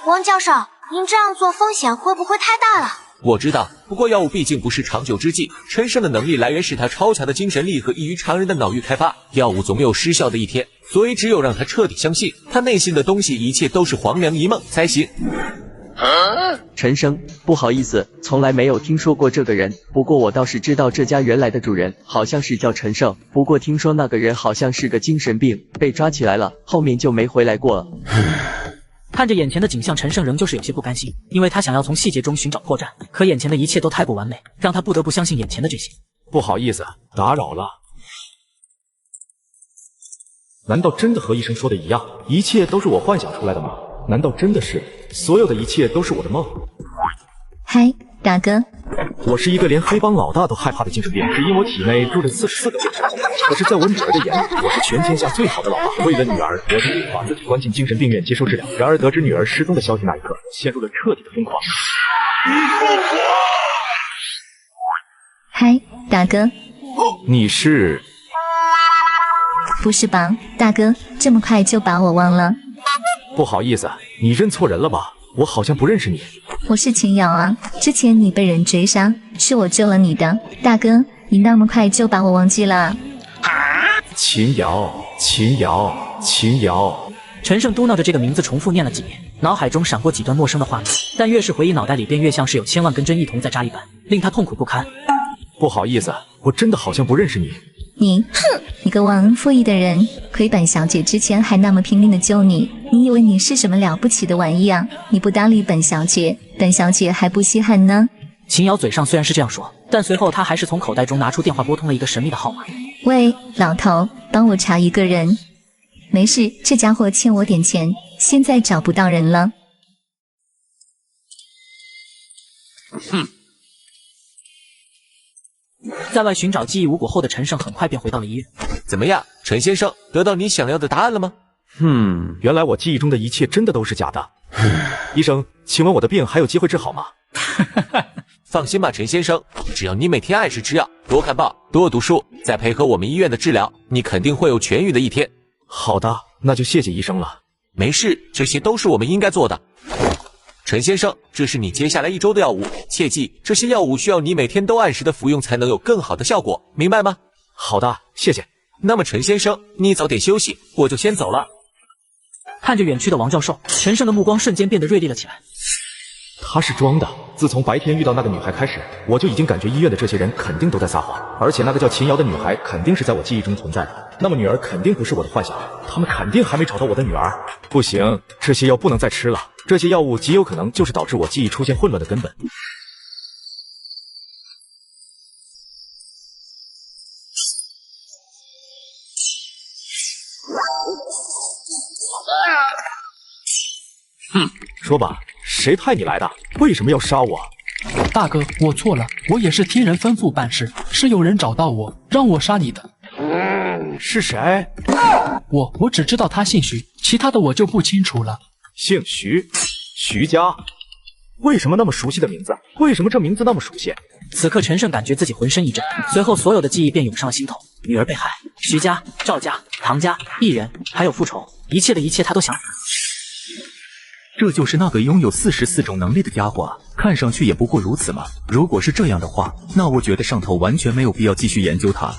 王教授，您这样做风险会不会太大了？我知道，不过药物毕竟不是长久之计。陈胜的能力来源是他超强的精神力和异于常人的脑域开发，药物总有失效的一天，所以只有让他彻底相信他内心的东西一切都是黄粱一梦才行。陈生，不好意思，从来没有听说过这个人。不过我倒是知道这家原来的主人好像是叫陈胜，不过听说那个人好像是个精神病，被抓起来了，后面就没回来过了。看着眼前的景象，陈胜仍旧是有些不甘心，因为他想要从细节中寻找破绽，可眼前的一切都太过完美，让他不得不相信眼前的这些。不好意思，打扰了。难道真的和医生说的一样，一切都是我幻想出来的吗？难道真的是所有的一切都是我的梦？嗨，大哥。我是一个连黑帮老大都害怕的精神病，只因我体内住着44个变态。可是，在我女儿的眼里，我是全天下最好的老爸。为了女儿，我决定把自己关进精神病院接受治疗。然而，得知女儿失踪的消息那一刻，陷入了彻底的疯狂。嗨，大哥。你是？不是吧，大哥，这么快就把我忘了？不好意思，你认错人了吧？我好像不认识你。我是秦瑶啊，之前你被人追杀，是我救了你的。大哥，你那么快就把我忘记了？秦瑶，秦瑶，秦瑶。陈胜嘟囔着这个名字重复念了几遍，脑海中闪过几段陌生的画面，但越是回忆，脑袋里便越像是有千万根针一同在扎一般，令他痛苦不堪。不好意思，我真的好像不认识你。你，哼，你个忘恩负义的人！亏本小姐之前还那么拼命的救你，你以为你是什么了不起的玩意啊？你不搭理本小姐，本小姐还不稀罕呢。秦瑶嘴上虽然是这样说，但随后她还是从口袋中拿出电话拨通了一个神秘的号码。喂，老头，帮我查一个人。没事，这家伙欠我点钱，现在找不到人了。哼。在外寻找记忆无果后的陈胜很快便回到了医院。怎么样，陈先生，得到你想要的答案了吗？原来我记忆中的一切真的都是假的。医生，请问我的病还有机会治好吗？放心吧，陈先生，只要你每天按时吃药，多看报，多读书，再配合我们医院的治疗，你肯定会有痊愈的一天。好的，那就谢谢医生了。没事，这些都是我们应该做的。陈先生，这是你接下来1周的药物，切记这些药物需要你每天都按时的服用，才能有更好的效果，明白吗？好的，谢谢。那么陈先生，你早点休息，我就先走了。看着远去的王教授，陈胜的目光瞬间变得锐利了起来。他是装的。自从白天遇到那个女孩开始，我就已经感觉医院的这些人肯定都在撒谎，而且那个叫秦瑶的女孩肯定是在我记忆中存在的。那么女儿肯定不是我的幻想，他们肯定还没找到我的女儿。不行，这些药不能再吃了，这些药物极有可能就是导致我记忆出现混乱的根本。说吧，谁派你来的？为什么要杀我？大哥，我错了，我也是听人吩咐办事，是有人找到我，让我杀你的。是谁？我只知道他姓徐，其他的我就不清楚了。姓徐，徐家，为什么那么熟悉的名字？为什么这名字那么熟悉？此刻陈胜感觉自己浑身一震，随后所有的记忆便涌上了心头。女儿被害，徐家、赵家、唐家、艺人，还有复仇，一切的一切他都想。这就是那个拥有44种能力的家伙啊，看上去也不过如此嘛。如果是这样的话，那我觉得上头完全没有必要继续研究他。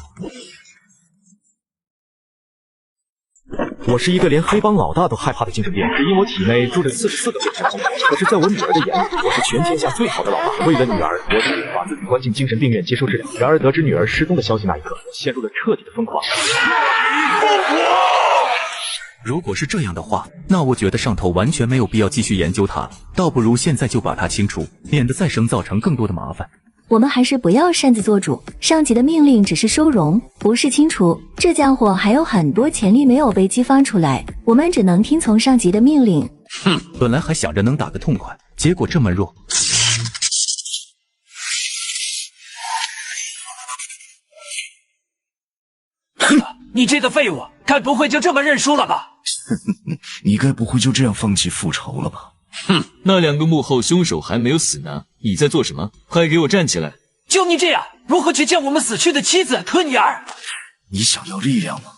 我是一个连黑帮老大都害怕的精神病，只因我体内住着44个变态。可是，在我女儿的眼里，我是全天下最好的老爸。为了女儿，我决定把自己关进精神病院接受治疗。然而，得知女儿失踪的消息那一刻，陷入了彻底的疯狂。如果是这样的话，那我觉得上头完全没有必要继续研究他，倒不如现在就把他清除，免得再生造成更多的麻烦。我们还是不要擅自做主，上级的命令只是收容，不是清除。这家伙还有很多潜力没有被激发出来，我们只能听从上级的命令。本来还想着能打个痛快，结果这么弱。你这个废物，该不会就这么认输了吧？你该不会就这样放弃复仇了吧？那2个幕后凶手还没有死呢，你在做什么？快给我站起来！就你这样，如何去见我们死去的妻子和女儿？你想要力量吗？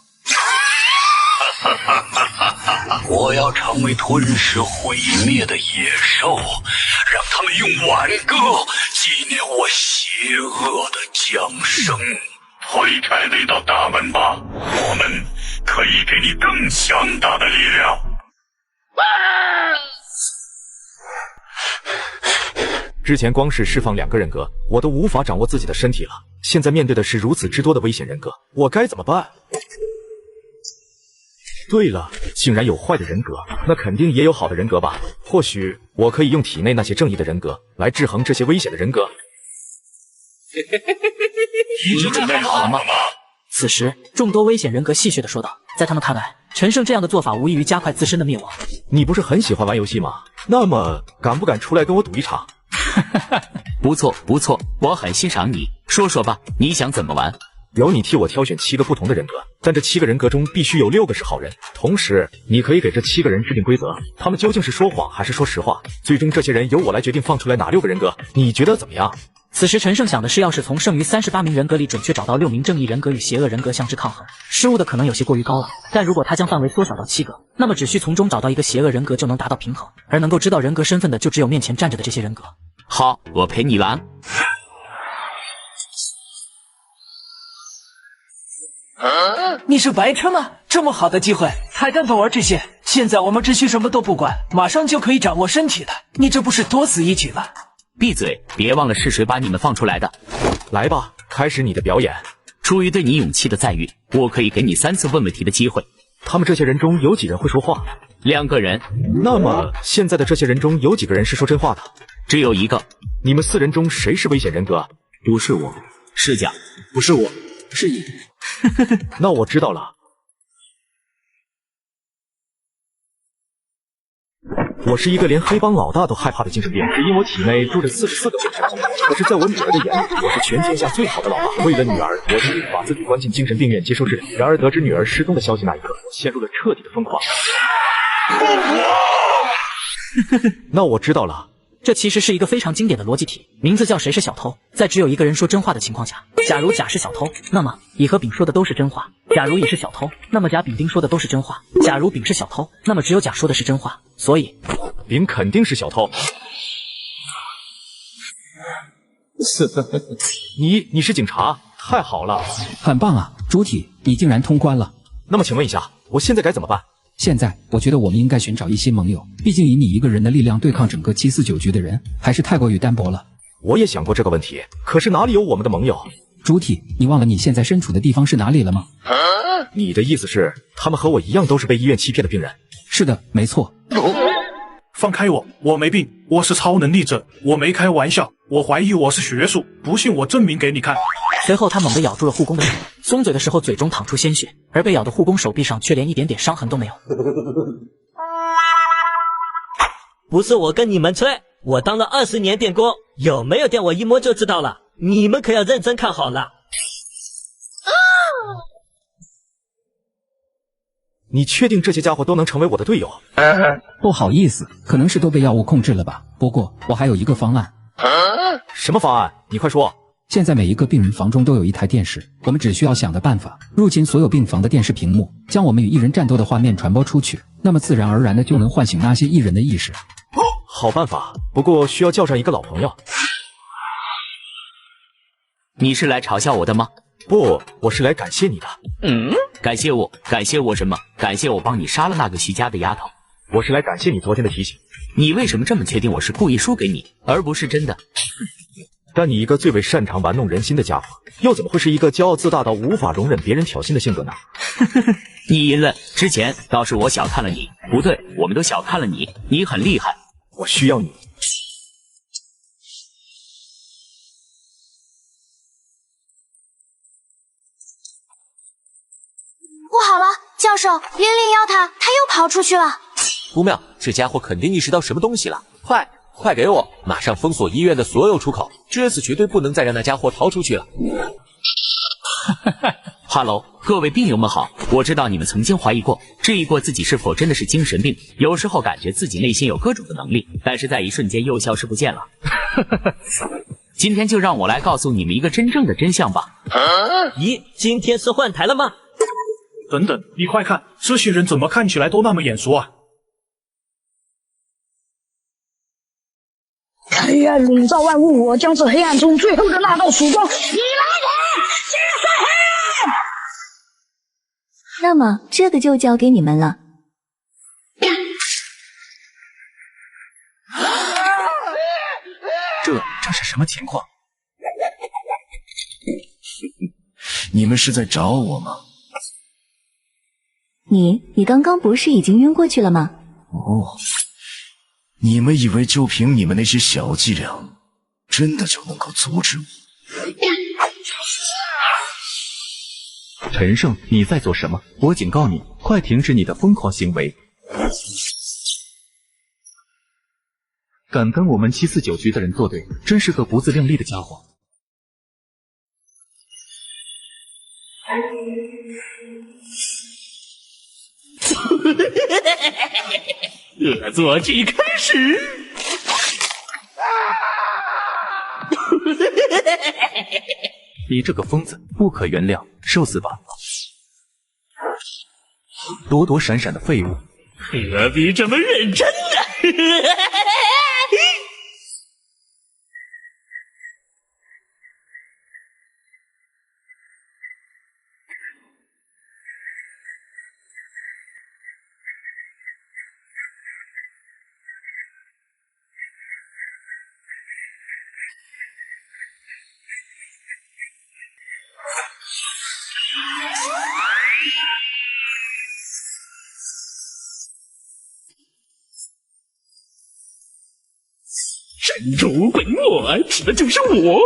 我要成为吞噬毁灭的野兽，让他们用挽歌纪念我邪恶的降生。推开那道大门吧，我们可以给你更强大的力量。之前光是释放2个人格，我都无法掌握自己的身体了。现在面对的是如此之多的危险人格，我该怎么办？对了，竟然有坏的人格，那肯定也有好的人格吧？或许我可以用体内那些正义的人格来制衡这些危险的人格。你准备好了吗？此时，众多危险人格戏谑地说道，在他们看来，陈胜这样的做法无异于加快自身的灭亡。你不是很喜欢玩游戏吗？那么敢不敢出来跟我赌一场？不错不错，我很欣赏你。说说吧，你想怎么玩？由你替我挑选7个不同的人格，但这7个人格中必须有6个是好人。同时，你可以给这7个人制定规则，他们究竟是说谎还是说实话？最终这些人由我来决定放出来哪6个人格，你觉得怎么样？此时陈胜想的是，要是从剩余38名人格里准确找到6名正义人格与邪恶人格相之抗衡，失误的可能有些过于高了。但如果他将范围缩小到7个，那么只需从中找到一个邪恶人格就能达到平衡，而能够知道人格身份的就只有面前站着的这些人格。好，我陪你玩。你是白痴吗？这么好的机会还敢玩这些？现在我们只需什么都不管，马上就可以掌握身体的，你这不是多此一举吗？闭嘴！别忘了是谁把你们放出来的。来吧，开始你的表演。出于对你勇气的赞誉，我可以给你3次问问题的机会。他们这些人中有几人会说话？2个人。那么现在的这些人中有几个人是说真话的？只有1个。你们4人中谁是危险人格？不是我，是甲。不是我，是你。那我知道了。我是一个连黑帮老大都害怕的精神病，只因我体内住着44个变态同胞。可是，在我女儿的眼里，我是全天下最好的老爸。为了女儿，我决定把自己关进精神病院接受治疗。然而，得知女儿失踪的消息那一刻，我陷入了彻底的疯狂。那我知道了。这其实是一个非常经典的逻辑题，名字叫谁是小偷。在只有一个人说真话的情况下，假如甲是小偷，那么乙和丙说的都是真话；假如乙是小偷，那么甲、丙、丁说的都是真话；假如丙是小偷，那么只有甲说的是真话。所以，丙肯定是小偷。你是警察，太好了，很棒啊，主体，你竟然通关了。那么请问一下，我现在该怎么办？现在我觉得我们应该寻找一些盟友，毕竟以你一个人的力量对抗整个749局的人，还是太过于单薄了。我也想过这个问题，可是哪里有我们的盟友？主体，你忘了你现在身处的地方是哪里了吗？你的意思是，他们和我一样都是被医院欺骗的病人？是的，没错。放开我，我没病，我是超能力者，我没开玩笑，我怀疑我是学术，不信我证明给你看。随后他猛地咬住了护工的手，松嘴的时候嘴中淌出鲜血，而被咬的护工手臂上却连一点点伤痕都没有。不是我跟你们吹，我当了20年电工，有没有电我一摸就知道了，你们可要认真看好了。你确定这些家伙都能成为我的队友？不好意思，可能是都被药物控制了吧。不过我还有一个方案。什么方案？你快说。现在每一个病人房中都有一台电视，我们只需要想的办法，入侵所有病房的电视屏幕，将我们与异人战斗的画面传播出去，那么自然而然的就能唤醒那些异人的意识。好办法，不过需要叫上一个老朋友。你是来嘲笑我的吗？不，我是来感谢你的。感谢我？感谢我什么？感谢我帮你杀了那个徐家的丫头。我是来感谢你昨天的提醒。你为什么这么确定我是故意输给你，而不是真的？但你一个最为擅长玩弄人心的家伙，又怎么会是一个骄傲自大到无法容忍别人挑衅的性格呢？你赢了，之前倒是我小看了你，不对，我们都小看了你，你很厉害。我需要你。不好了，教授，001他又跑出去了。不妙，这家伙肯定意识到什么东西了，快给我，马上封锁医院的所有出口，这次绝对不能再让那家伙逃出去了。哈喽，各位病友们好，我知道你们曾经怀疑过、质疑过自己是否真的是精神病，有时候感觉自己内心有各种的能力，但是在一瞬间又消失不见了。今天就让我来告诉你们一个真正的真相吧。咦，今天是换台了吗？等等，你快看，这些人怎么看起来都那么眼熟啊？黑暗笼罩万物，我将是黑暗中最后的那道曙光。你来人，击碎黑暗！那么这个就交给你们了。是什么情况？你们是在找我吗？你刚刚不是已经晕过去了吗？哦，你们以为就凭你们那些小伎俩，真的就能够阻止我？陈胜，你在做什么？我警告你，快停止你的疯狂行为！敢跟我们749局的人作对，真是个不自量力的家伙。恶作剧开始！你这个疯子，不可原谅，受死吧！躲躲闪闪的废物，何必这么认真呢？山主本我，指的就是我。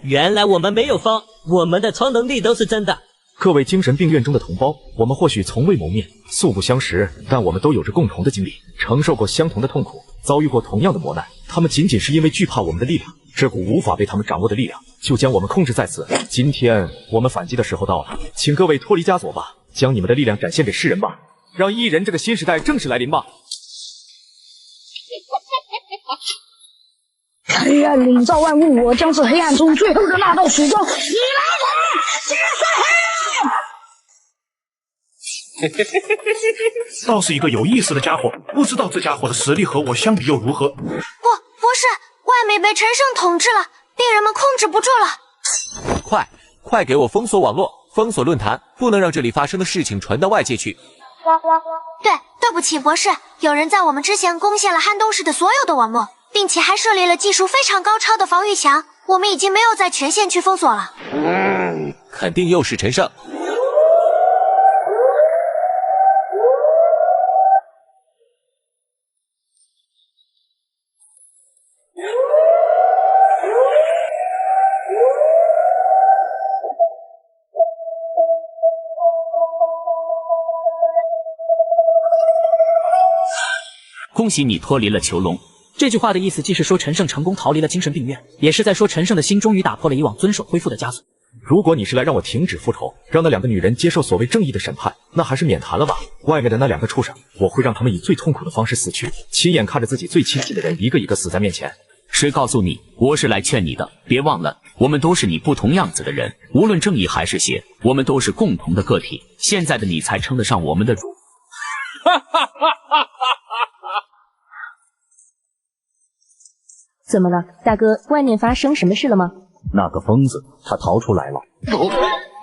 原来我们没有疯，我们的超能力都是真的。各位精神病院中的同胞，我们或许从未谋面，素不相识，但我们都有着共同的经历，承受过相同的痛苦，遭遇过同样的磨难。他们仅仅是因为惧怕我们的力量，这股无法被他们掌握的力量，就将我们控制在此。今天我们反击的时候到了，请各位脱离枷锁吧，将你们的力量展现给世人吧，让艺人这个新时代正式来临吧。黑暗笼罩万物，我将是黑暗中最后的那道曙光。你来人，击碎黑暗！倒是一个有意思的家伙，不知道这家伙的实力和我相比又如何？不是，外面被陈胜统治了，病人们控制不住了。快给我封锁网络，封锁论坛，不能让这里发生的事情传到外界去。对不起，博士，有人在我们之前攻陷了汉东市的所有的网络，并且还设立了技术非常高超的防御墙，我们已经没有在全县区封锁了。肯定又是陈胜。恭喜你脱离了囚笼。这句话的意思既是说陈胜成功逃离了精神病院，也是在说陈胜的心终于打破了以往遵守恢复的枷锁。如果你是来让我停止复仇，让那两个女人接受所谓正义的审判，那还是免谈了吧。外面的那两个畜生，我会让他们以最痛苦的方式死去，亲眼看着自己最亲近的人一个一个死在面前。谁告诉你我是来劝你的？别忘了，我们都是你不同样子的人，无论正义还是邪，我们都是共同的个体。现在的你才称得上我们的主。怎么了，大哥？外面发生什么事了吗？那个疯子，他逃出来了。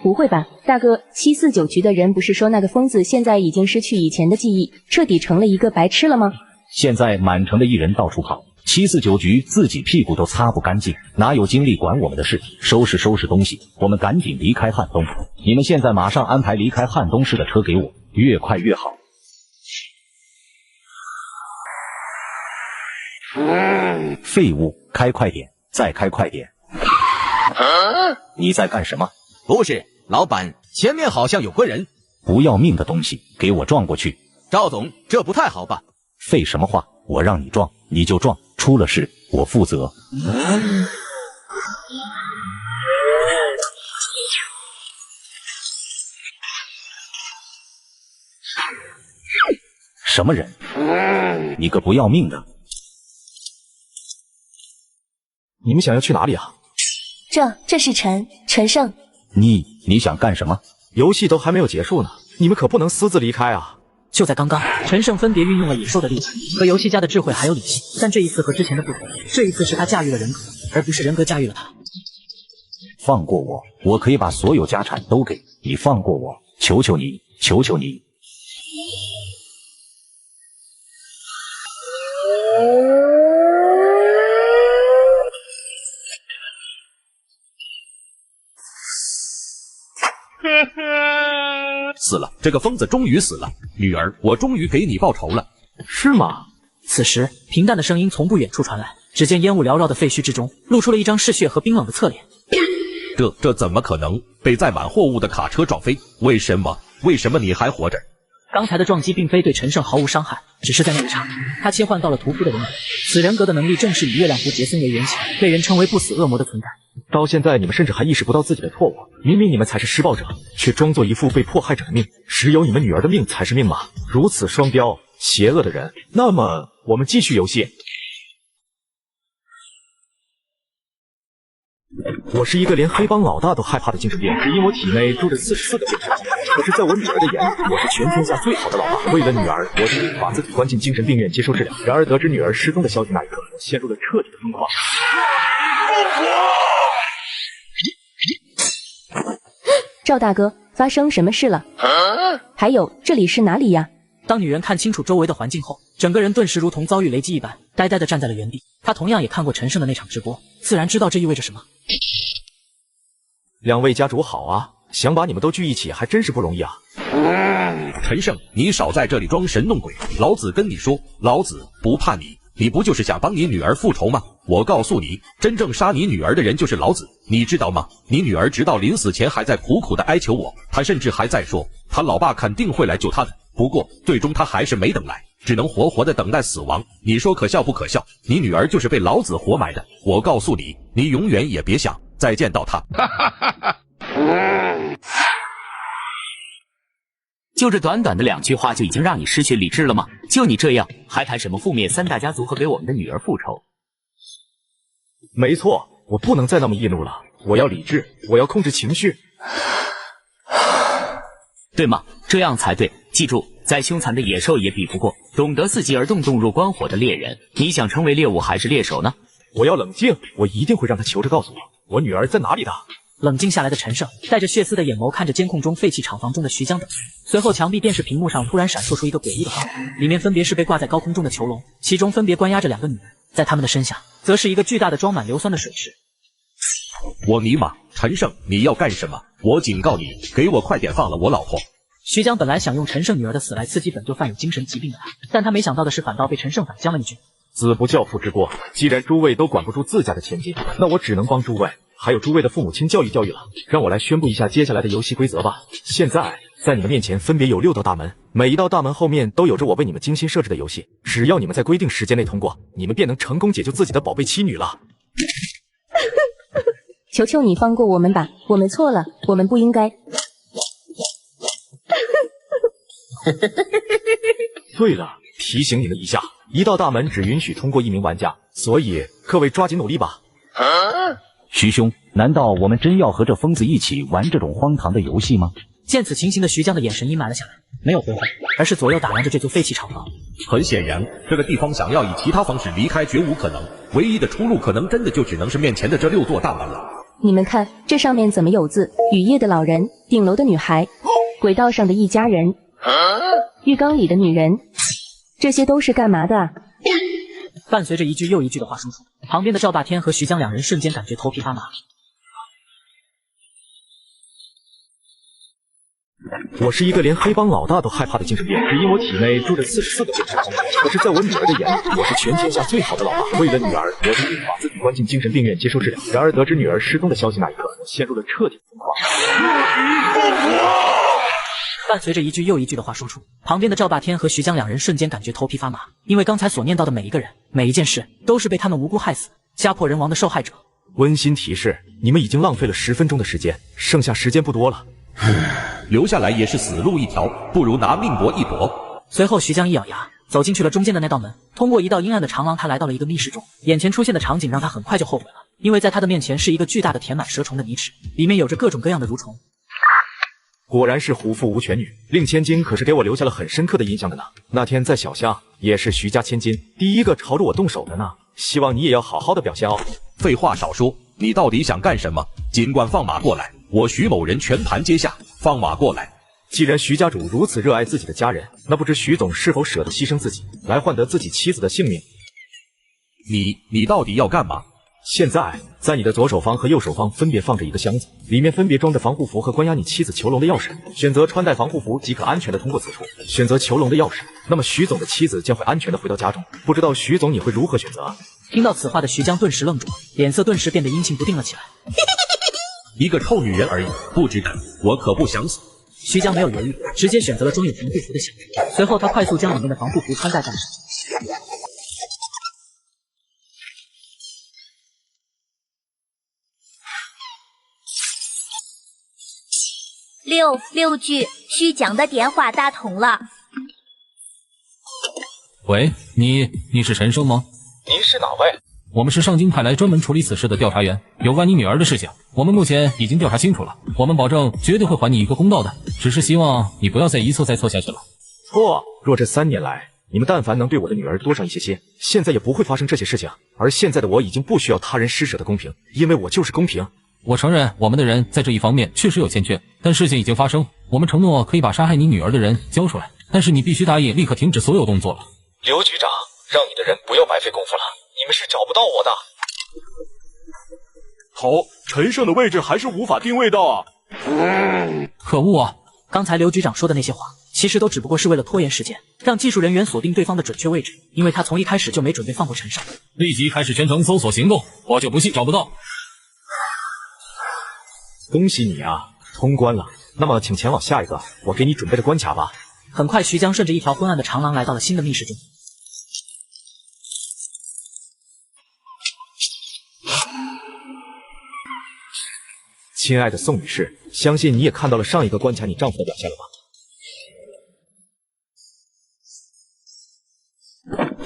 不会吧，大哥，749局的人不是说那个疯子现在已经失去以前的记忆，彻底成了一个白痴了吗？现在满城的艺人到处跑，749局自己屁股都擦不干净，哪有精力管我们的事？收拾东西，我们赶紧离开汉东。你们现在马上安排离开汉东市的车给我，越快越好。废物，开快点，再开快点！你在干什么？不是，老板，前面好像有个人。不要命的东西，给我撞过去！赵总，这不太好吧？废什么话，我让你撞你就撞，出了事我负责。什么人？你个不要命的！你们想要去哪里啊？这是陈胜。你想干什么？游戏都还没有结束呢，你们可不能私自离开啊！就在刚刚，陈胜分别运用了野兽的力量和游戏家的智慧还有理性，但这一次和之前的不同，这一次是他驾驭了人格，而不是人格驾驭了他。放过我，我可以把所有家产都给你，放过我，求求你，求求你！死了，这个疯子终于死了。女儿，我终于给你报仇了。是吗？此时，平淡的声音从不远处传来，只见烟雾缭绕的废墟之中，露出了一张嗜血和冰冷的侧脸。这怎么可能？被载满货物的卡车撞飞？为什么你还活着？刚才的撞击并非对陈胜毫无伤害，只是在那一刹，他切换到了屠夫的人格。此人格的能力正是以月亮湖杰森为原型，被人称为不死恶魔的存在。到现在你们甚至还意识不到自己的错误，明明你们才是施暴者，却装作一副被迫害者的命，只有你们女儿的命才是命吗？如此双标、邪恶的人，那么我们继续游戏。我是一个连黑帮老大都害怕的精神病，只因我体内住着44个变态。可是，在我女儿的眼里，我是全天下最好的老爸。为了女儿，我决定把自己关进精神病院接受治疗。然而，得知女儿失踪的消息那一刻，我陷入了彻底的疯狂。赵大哥，发生什么事了？还有，这里是哪里呀？当女人看清楚周围的环境后，整个人顿时如同遭遇雷击一般，呆呆地站在了原地。她同样也看过陈胜的那场直播，自然知道这意味着什么。两位家主好啊，想把你们都聚一起还真是不容易啊。陈胜，你少在这里装神弄鬼！老子跟你说，老子不怕你，你不就是想帮你女儿复仇吗？我告诉你，真正杀你女儿的人就是老子，你知道吗？你女儿直到临死前还在苦苦的哀求我，她甚至还在说，她老爸肯定会来救她的。不过最终她还是没等来，只能活活的等待死亡。你说可笑不可笑？你女儿就是被老子活埋的。我告诉你，你永远也别想再见到她。就这短短的2句话就已经让你失去理智了吗？就你这样，还谈什么覆灭3大家族和给我们的女儿复仇？没错，我不能再那么易怒了，我要理智，我要控制情绪，对吗？这样才对。记住，再凶残的野兽也比不过懂得伺机而动、动若观火的猎人。你想成为猎物还是猎手呢？我要冷静，我一定会让他求着告诉我女儿在哪里的。冷静下来的陈胜带着血丝的眼眸看着监控中废弃厂房中的徐江等，随后墙壁电视屏幕上突然闪烁出一个诡异的画面，里面分别是被挂在高空中的囚笼，其中分别关押着2个女人，在他们的身下则是一个巨大的装满硫酸的水池。我尼玛，陈胜，你要干什么？我警告你，给我快点放了我老婆！徐江本来想用陈胜女儿的死来刺激本就犯有精神疾病的他，但他没想到的是反倒被陈胜反将了一军。子不教父之过，既然诸位都管不住自家的千金，那我只能帮诸位，还有诸位的父母亲教育教育了。让我来宣布一下接下来的游戏规则吧。现在在你们面前分别有6道大门，每一道大门后面都有着我为你们精心设置的游戏，只要你们在规定时间内通过，你们便能成功解救自己的宝贝妻女了。求求你放过我们吧，我们错了，我们不应该。对了，提醒你们一下，一道大门只允许通过1名玩家，所以各位抓紧努力吧。徐兄，难道我们真要和这疯子一起玩这种荒唐的游戏吗？见此情形的徐江的眼神阴霾了下来，没有回话，而是左右打量着这座废弃厂房。很显然，这个地方想要以其他方式离开绝无可能，唯一的出路可能真的就只能是面前的这6座大门了。你们看，这上面怎么有字？雨夜的老人，顶楼的女孩，轨道上的一家人，浴缸里的女人，这些都是干嘛的啊？伴随着一句又一句的话输出，旁边的赵霸天和徐江2人瞬间感觉头皮发麻。我是一个连黑帮老大都害怕的精神病，只因我体内住着44个变态。可是，在我女儿的眼里，我是全天下最好的老爸。为了女儿，我决定把自己关进精神病院接受治疗。然而，得知女儿失踪的消息那一刻，我陷入了彻底的疯狂。伴随着一句又一句的话输出，旁边的赵霸天和徐江2人瞬间感觉头皮发麻，因为刚才所念到的每一个人、每一件事，都是被他们无辜害死、家破人亡的受害者。温馨提示：你们已经浪费了10分钟的时间，剩下时间不多了。留下来也是死路一条，不如拿命搏一搏。随后，徐江一咬牙，走进去了中间的那道门。通过一道阴暗的长廊，他来到了一个密室中。眼前出现的场景让他很快就后悔了，因为在他的面前是一个巨大的填满蛇虫的泥池，里面有着各种各样的蠕虫。果然是虎父无犬女，令千金可是给我留下了很深刻的印象的呢。那天在小巷，也是徐家千金第一个朝着我动手的呢。希望你也要好好的表现哦。废话少说，你到底想干什么？尽管放马过来，我徐某人全盘接下。放马过来！既然徐家主如此热爱自己的家人，那不知徐总是否舍得牺牲自己，来换得自己妻子的性命？你到底要干嘛？现在，在你的左手方和右手方分别放着一个箱子，里面分别装着防护服和关押你妻子囚笼的钥匙。选择穿戴防护服即可安全的通过此处。选择囚笼的钥匙，那么徐总的妻子将会安全的回到家中。不知道徐总你会如何选择？听到此话的徐江顿时愣住了，脸色顿时变得阴晴不定了起来。一个臭女人而已，不值得，我可不想死。徐江没有犹豫，直接选择了装有防护服的箱子。随后他快速将里面的防护服穿戴上。六句，徐江的电话打通了。喂，你是陈生吗？您是哪位？我们是上京派来专门处理此事的调查员，有关你女儿的事情，我们目前已经调查清楚了，我们保证绝对会还你一个公道的，只是希望你不要再一错再错下去了。错，若这3年来你们但凡能对我的女儿多上一些，现在也不会发生这些事情。而现在的我已经不需要他人施舍的公平，因为我就是公平。我承认我们的人在这一方面确实有欠缺，但事情已经发生，我们承诺可以把杀害你女儿的人交出来，但是你必须答应立刻停止所有动作了。刘局长，让你的人不要白费功夫了，你们是找不到我的。头，陈胜的位置还是无法定位到啊！可恶啊！刚才刘局长说的那些话，其实都只不过是为了拖延时间，让技术人员锁定对方的准确位置，因为他从一开始就没准备放过陈胜。立即开始全程搜索行动，我就不信找不到。恭喜你啊，通关了。那么请前往下一个我给你准备的关卡吧。很快，徐江顺着一条昏暗的长廊来到了新的密室中。亲爱的宋女士，相信你也看到了上一个关卡你丈夫的表现了吧？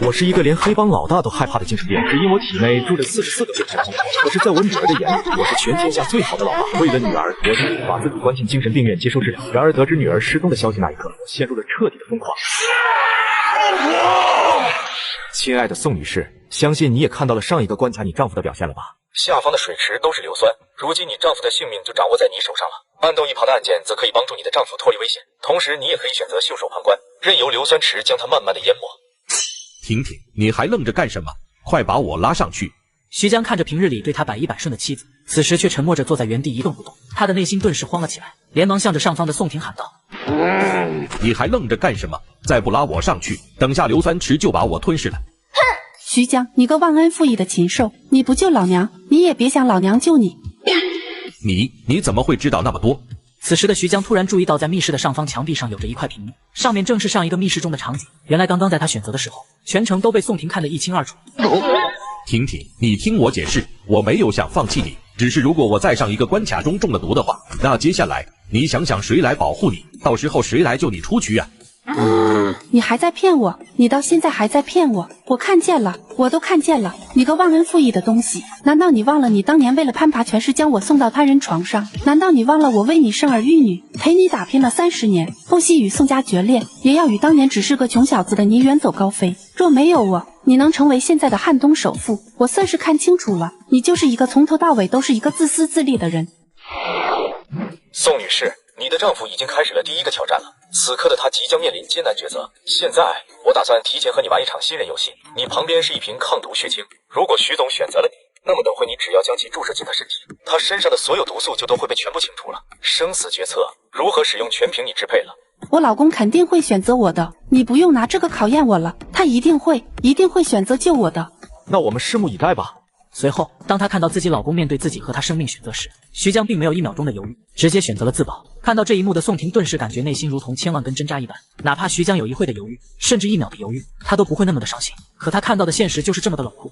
我是一个连黑帮老大都害怕的精神病，只因我体内住着44个变态狂魔。可是，在我女儿的眼里，我是全天下最好的老爸。为了女儿，我决定把自己关进精神病院接受治疗。然而，得知女儿失踪的消息那一刻，我陷入了彻底的疯狂。亲爱的宋女士，相信你也看到了上一个关卡你丈夫的表现了吧？下方的水池都是硫酸，如今你丈夫的性命就掌握在你手上了。按动一旁的按键，则可以帮助你的丈夫脱离危险。同时，你也可以选择袖手旁观，任由硫酸池将他慢慢的淹没。婷婷，你还愣着干什么？快把我拉上去！徐江看着平日里对他百依百顺的妻子，此时却沉默着坐在原地一动不动，他的内心顿时慌了起来，连忙向着上方的宋婷喊道：你还愣着干什么？再不拉我上去，等下硫酸池就把我吞噬了！哼！徐江，你个忘恩负义的禽兽，你不救老娘，你也别想老娘救你！你怎么会知道那么多？此时的徐江突然注意到，在密室的上方墙壁上有着一块屏幕，上面正是上一个密室中的场景。原来刚刚在他选择的时候，全程都被宋婷看得一清二楚。婷婷，你听我解释，我没有想放弃你，只是如果我在上一个关卡中中了毒的话，那接下来你想想谁来保护你？到时候谁来救你出局啊？你还在骗我！你到现在还在骗我！我看见了，我都看见了！你个忘恩负义的东西！难道你忘了你当年为了攀爬权势将我送到他人床上？难道你忘了我为你生儿育女，陪你打拼了30年，不惜与宋家决裂，也要与当年只是个穷小子的你远走高飞？若没有我，你能成为现在的汉东首富？我算是看清楚了，你就是一个从头到尾都是一个自私自利的人。宋女士，你的丈夫已经开始了第一个挑战了。此刻的他即将面临艰难抉择。现在，我打算提前和你玩一场新人游戏。你旁边是一瓶抗毒血清，如果徐总选择了你，那么等会你只要将其注射进他身体，他身上的所有毒素就都会被全部清除了。生死决策如何使用全凭你支配了。我老公肯定会选择我的，你不用拿这个考验我了，他一定会选择救我的。那我们拭目以待吧。随后，当她看到自己老公面对自己和她生命选择时，徐江并没有1秒钟的犹豫，直接选择了自保。看到这一幕的宋婷顿时感觉内心如同千万根针扎一般，哪怕徐江有1会的犹豫，甚至1秒的犹豫，她都不会那么的伤心。可她看到的现实就是这么的冷酷。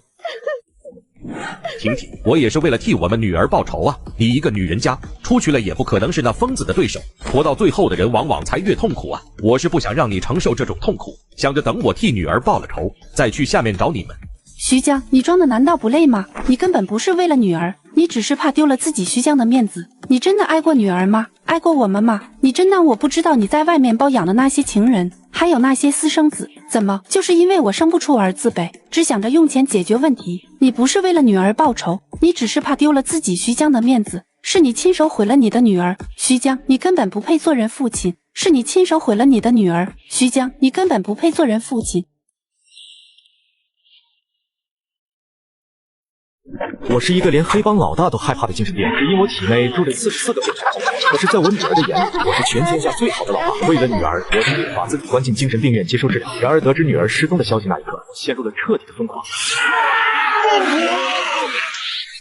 婷婷，我也是为了替我们女儿报仇啊！你一个女人家，出去了也不可能是那疯子的对手，活到最后的人往往才越痛苦啊！我是不想让你承受这种痛苦，想着等我替女儿报了仇，再去下面找你们。徐江，你装的难道不累吗？你根本不是为了女儿，你只是怕丢了自己徐江的面子。你真的爱过女儿吗？爱过我们吗？你真当我不知道你在外面包养的那些情人，还有那些私生子？怎么，就是因为我生不出儿子呗？只想着用钱解决问题。你不是为了女儿报仇，你只是怕丢了自己徐江的面子。是你亲手毁了你的女儿，徐江，你根本不配做人父亲。是你亲手毁了你的女儿，徐江，你根本不配做人父亲。我是一个连黑帮老大都害怕的精神病，只因我体内住着44个变态。可是，在我女儿的眼里，我是全天下最好的老爸。为了女儿，我决定把自己关进精神病院接受治疗。然而，得知女儿失踪的消息那一刻，我陷入了彻底的疯狂。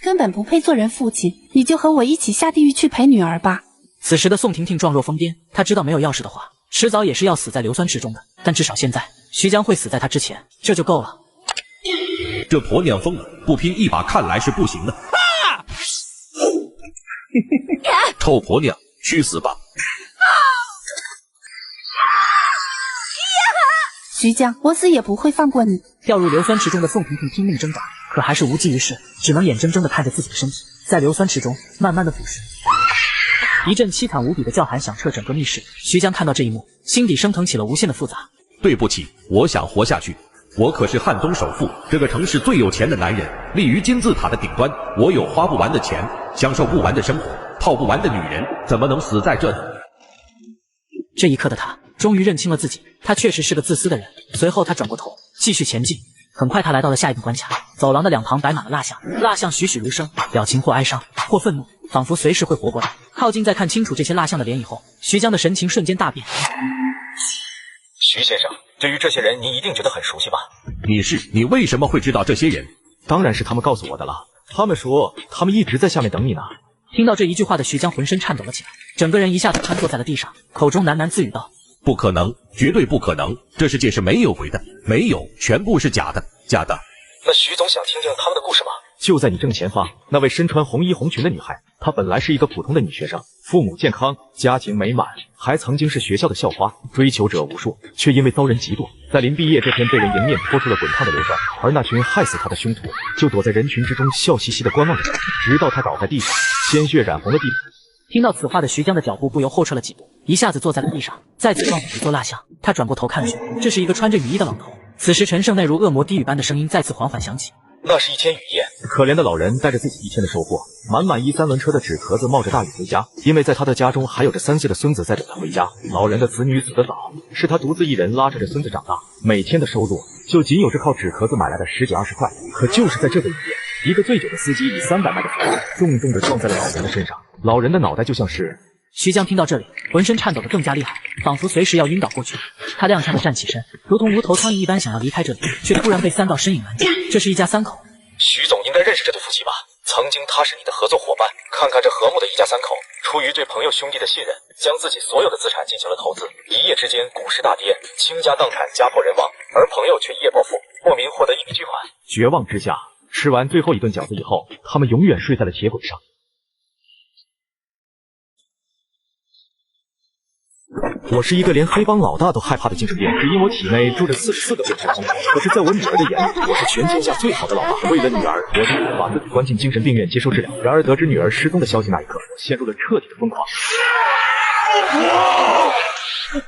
根本不配做人父亲，你就和我一起下地狱去陪女儿吧。此时的宋婷婷状若疯癫，她知道没有钥匙的话，迟早也是要死在硫酸池中的。但至少现在，徐江会死在她之前，这就够了。这婆娘疯了，不拼一把看来是不行的。臭婆娘，去死吧！徐江，我死也不会放过你。掉入硫酸池中的宋婷婷拼命挣扎，可还是无济于事，只能眼睁睁地看着自己的身体在硫酸池中慢慢的腐蚀。一阵凄惨无比的叫喊响彻整个密室。徐江看到这一幕，心底升腾起了无限的复杂。对不起，我想活下去。我可是汉东首富，这个城市最有钱的男人，立于金字塔的顶端。我有花不完的钱，享受不完的生活，泡不完的女人，怎么能死在这呢？这一刻的他终于认清了自己，他确实是个自私的人。随后他转过头继续前进，很快他来到了下一个关卡。走廊的两旁摆满了蜡像，蜡像栩栩如生，表情或哀伤或愤怒，仿佛随时会活过来。靠近再看清楚这些蜡像的脸以后，徐江的神情瞬间大变。徐先生，对于这些人您一定觉得很熟悉吧？你为什么会知道这些人？当然是他们告诉我的了。他们说他们一直在下面等你呢。听到这一句话的徐江浑身颤抖了起来，整个人一下子瘫坐在了地上，口中喃喃自语道：不可能，绝对不可能，这世界是没有鬼的，没有，全部是假的，假的。那徐总想听听他们的故事吗？就在你正前方，那位身穿红衣红裙的女孩，她本来是一个普通的女学生，父母健康，家庭美满，还曾经是学校的校花，追求者无数，却因为遭人嫉妒，在临毕业这天被人迎面泼出了滚烫的硫酸，而那群害死她的凶徒就躲在人群之中，笑嘻嘻地观望着她，直到她倒在地上，鲜血染红了地板。听到此话的徐江的脚步不由后撤了几步，一下子坐在了地上，再次撞倒一座蜡像。他转过头看去，这是一个穿着雨衣的老头。此时陈胜那如恶魔低语般的声音再次缓缓响起：那是一天雨夜，可怜的老人带着自己一天的收获，满满一3轮车的纸壳子冒着大雨回家，因为在他的家中还有着3岁的孙子在等他回家。老人的子女死得早，是他独自一人拉扯着孙子长大，每天的收入就仅有这靠纸壳子买来的10几20块。可就是在这个雨夜，一个醉酒的司机以300迈的速度重重地撞在了老人的身上，老人的脑袋就像是……徐江听到这里，浑身颤抖得更加厉害，仿佛随时要晕倒过去。他踉跄地站起身，如同无头苍蝇一般想要离开这里，却突然被3道身影拦住。这是一家3口。徐总应该认识这对夫妻吧？曾经他是你的合作伙伴，看看这和睦的一家3口，出于对朋友兄弟的信任，将自己所有的资产进行了投资，一夜之间股市大跌，倾家荡产，家破人亡，而朋友却一夜暴富，莫名获得一笔巨款。绝望之下，吃完最后一顿饺子以后，他们永远睡在了铁轨上。我是一个连黑帮老大都害怕的精神病，只因我体内住着44个变态狂魔。可是，在我女儿的眼里，我是全天下最好的老爸。为了女儿，我决定把自己关进精神病院接受治疗。然而，得知女儿失踪的消息那一刻，我陷入了彻底的疯狂。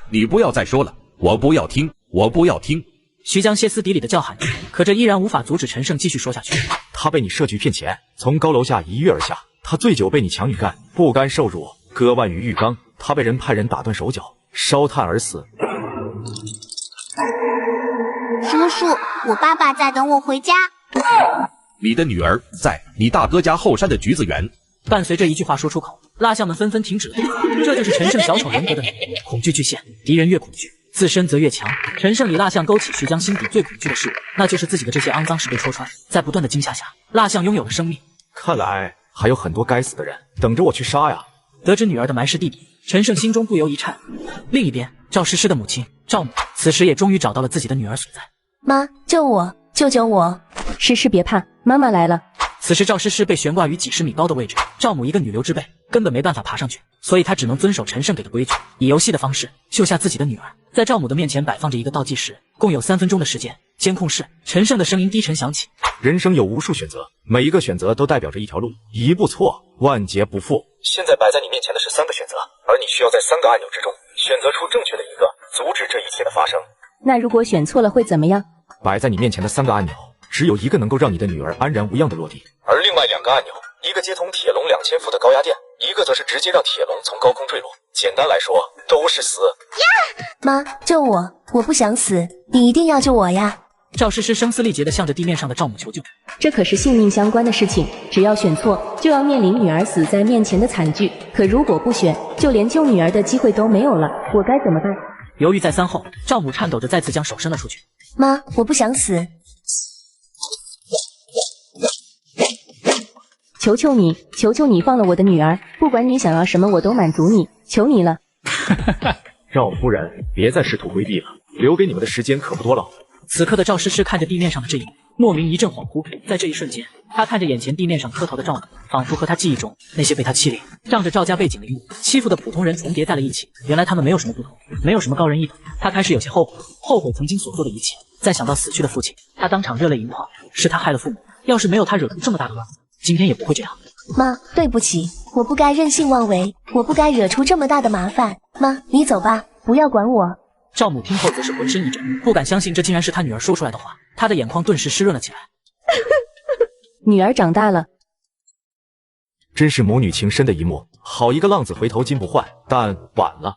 你不要再说了，我不要听，我不要听！徐江歇斯底里的叫喊着，可这依然无法阻止陈胜继续说下去。他被你设局骗钱，从高楼下一跃而下；他醉酒被你强女干，不甘受辱，割腕于浴缸；他被人派人打断手脚，烧炭而死。叔叔，我爸爸在等我回家。你的女儿在你大哥家后山的橘子园。伴随这一句话说出口，蜡像们纷纷停止了对话。这就是陈胜小丑人格的美，恐惧巨献，敌人越恐惧，自身则越强。陈胜里蜡像勾起徐江心底最恐惧的事物，那就是自己的这些肮脏事被戳穿。在不断的惊吓下，蜡像拥有了生命。看来还有很多该死的人等着我去杀呀！得知女儿的埋尸地点，陈胜心中不由一颤。另一边，赵诗诗的母亲赵母此时也终于找到了自己的女儿所在。妈，救我，救救我！诗诗别怕，妈妈来了。此时赵诗诗被悬挂于几十米高的位置，赵母一个女流之辈，根本没办法爬上去，所以她只能遵守陈胜给的规矩，以游戏的方式救下自己的女儿。在赵母的面前摆放着一个倒计时，共有3分钟的时间。监控室，陈胜的声音低沉响起：人生有无数选择，每一个选择都代表着一条路，一步错，万劫不复。现在摆在你面前的是3个选择，而你需要在3个按钮之中选择出正确的一个，阻止这一切的发生。那如果选错了会怎么样？摆在你面前的3个按钮，只有一个能够让你的女儿安然无恙的落地，而另外2个按钮，一个接通铁笼2000伏的高压电，一个则是直接让铁笼从高空坠落。简单来说，都是死。呀！妈，救我！我不想死，你一定要救我呀！赵诗诗声嘶力竭地向着地面上的赵母求救。这可是性命相关的事情，只要选错，就要面临女儿死在面前的惨剧。可如果不选，就连救女儿的机会都没有了，我该怎么办？犹豫再三后，赵母颤抖着再次将手伸了出去。妈，我不想死。求求你，求求你放了我的女儿！不管你想要什么，我都满足你，求你了。赵夫人，别再试图规避了，留给你们的时间可不多了。此刻的赵诗诗看着地面上的这一幕，莫名一阵恍惚。在这一瞬间，她看着眼前地面上磕头的赵母，仿佛和她记忆中那些被她欺凌、仗着赵家背景的一幕欺负的普通人重叠在了一起。原来他们没有什么不同，没有什么高人一等。她开始有些后悔曾经所做的一切。再想到死去的父亲，她当场热泪盈眶。是她害了父母，要是没有她惹出这么大的乱子，今天也不会这样。妈，对不起，我不该任性妄为，我不该惹出这么大的麻烦。妈，你走吧，不要管我。赵母听后则是浑身一震，不敢相信这竟然是她女儿说出来的话，她的眼眶顿时湿润了起来。女儿长大了，真是母女情深的一幕。好一个浪子回头金不换，但晚了。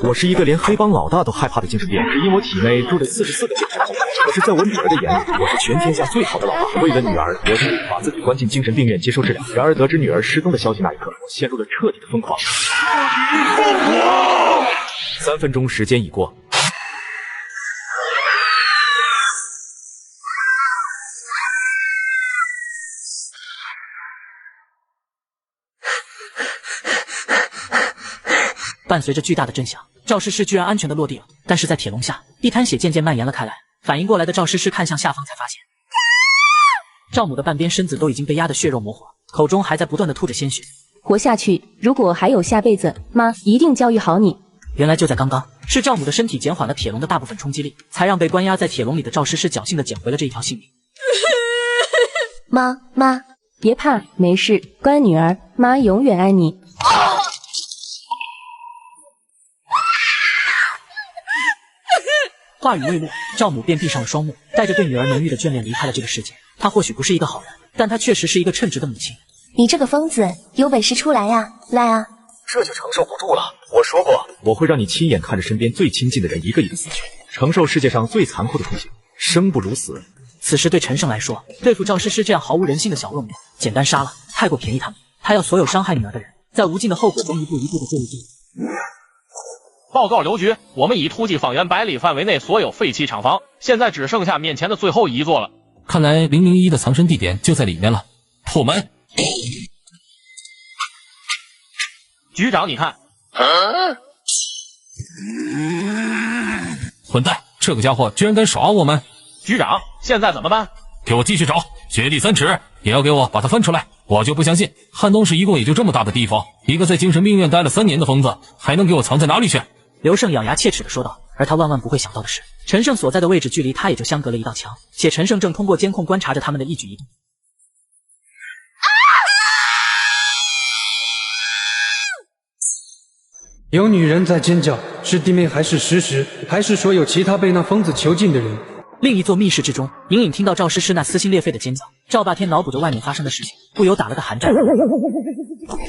我是一个连黑帮老大都害怕的精神病，是因我体内住着44个变态精灵。可是，在我女儿的眼里，我是全天下最好的老爸。为了女儿，我决定把自己关进精神病院接受治疗。然而，得知女儿失踪的消息那一刻，我陷入了彻底的疯狂。3分钟时间已过。伴随着巨大的震响，赵诗诗居然安全的落地了。但是在铁笼下，一滩血渐渐蔓延了开来。反应过来的赵诗诗看向下方，才发现赵母的半边身子都已经被压得血肉模糊，口中还在不断的吐着鲜血。活下去，如果还有下辈子，妈一定教育好你。原来就在刚刚，是赵母的身体减缓了铁笼的大部分冲击力，才让被关押在铁笼里的赵诗诗侥幸的捡回了这一条性命。妈，别怕，没事，乖女儿，妈永远爱你。话语未落，赵母便闭上了双目，带着对女儿浓郁的眷恋离开了这个世界。她或许不是一个好人，但她确实是一个称职的母亲。你这个疯子，有本事出来呀，来啊！这就承受不住了。我说过，我会让你亲眼看着身边最亲近的人一个一个死去，承受世界上最残酷的酷刑，生不如死。此时对陈胜来说，对付赵诗诗这样毫无人性的小恶魔，简单杀了，太过便宜他们。他要所有伤害女儿的人，在无尽的后果中一步一步的过滤掉。报告刘局，我们已突击方圆100里范围内所有废弃厂房，现在只剩下面前的最后一座了。看来001的藏身地点就在里面了。破门！局长，你看，混蛋，这个家伙居然敢耍我们！局长，现在怎么办？给我继续找，掘地3尺，也要给我把他翻出来。我就不相信，汉东市一共也就这么大的地方，一个在精神病院待了3年的疯子，还能给我藏在哪里去？刘胜咬牙切齿地说道。而他万万不会想到的是，陈胜所在的位置距离他也就相隔了一道墙，且陈胜正通过监控观察着他们的一举一动。有女人在尖叫，是弟妹还是诗诗，还是说有其他被那疯子囚禁的人？另一座密室之中，隐隐听到赵诗诗那撕心裂肺的尖叫。赵霸天脑补着外面发生的事情，不由打了个寒战。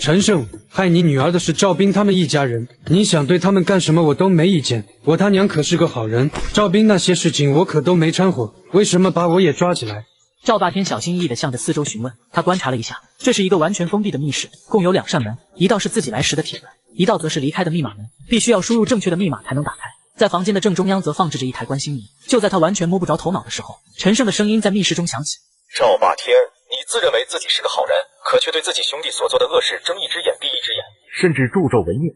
陈胜，害你女儿的是赵斌他们一家人，你想对他们干什么我都没意见，我他娘可是个好人，赵斌那些事情我可都没掺和，为什么把我也抓起来？赵霸天小心翼翼地向着四周询问，他观察了一下，这是一个完全封闭的密室，共有2扇门，一道是自己来时的铁门，一道则是离开的密码门，必须要输入正确的密码才能打开。在房间的正中央则放置着一台观星仪。就在他完全摸不着头脑的时候，陈胜的声音在密室中响起：赵霸天，你自认为自己是个好人，可却对自己兄弟所做的恶事睁一只眼闭一只眼，甚至助纣为虐。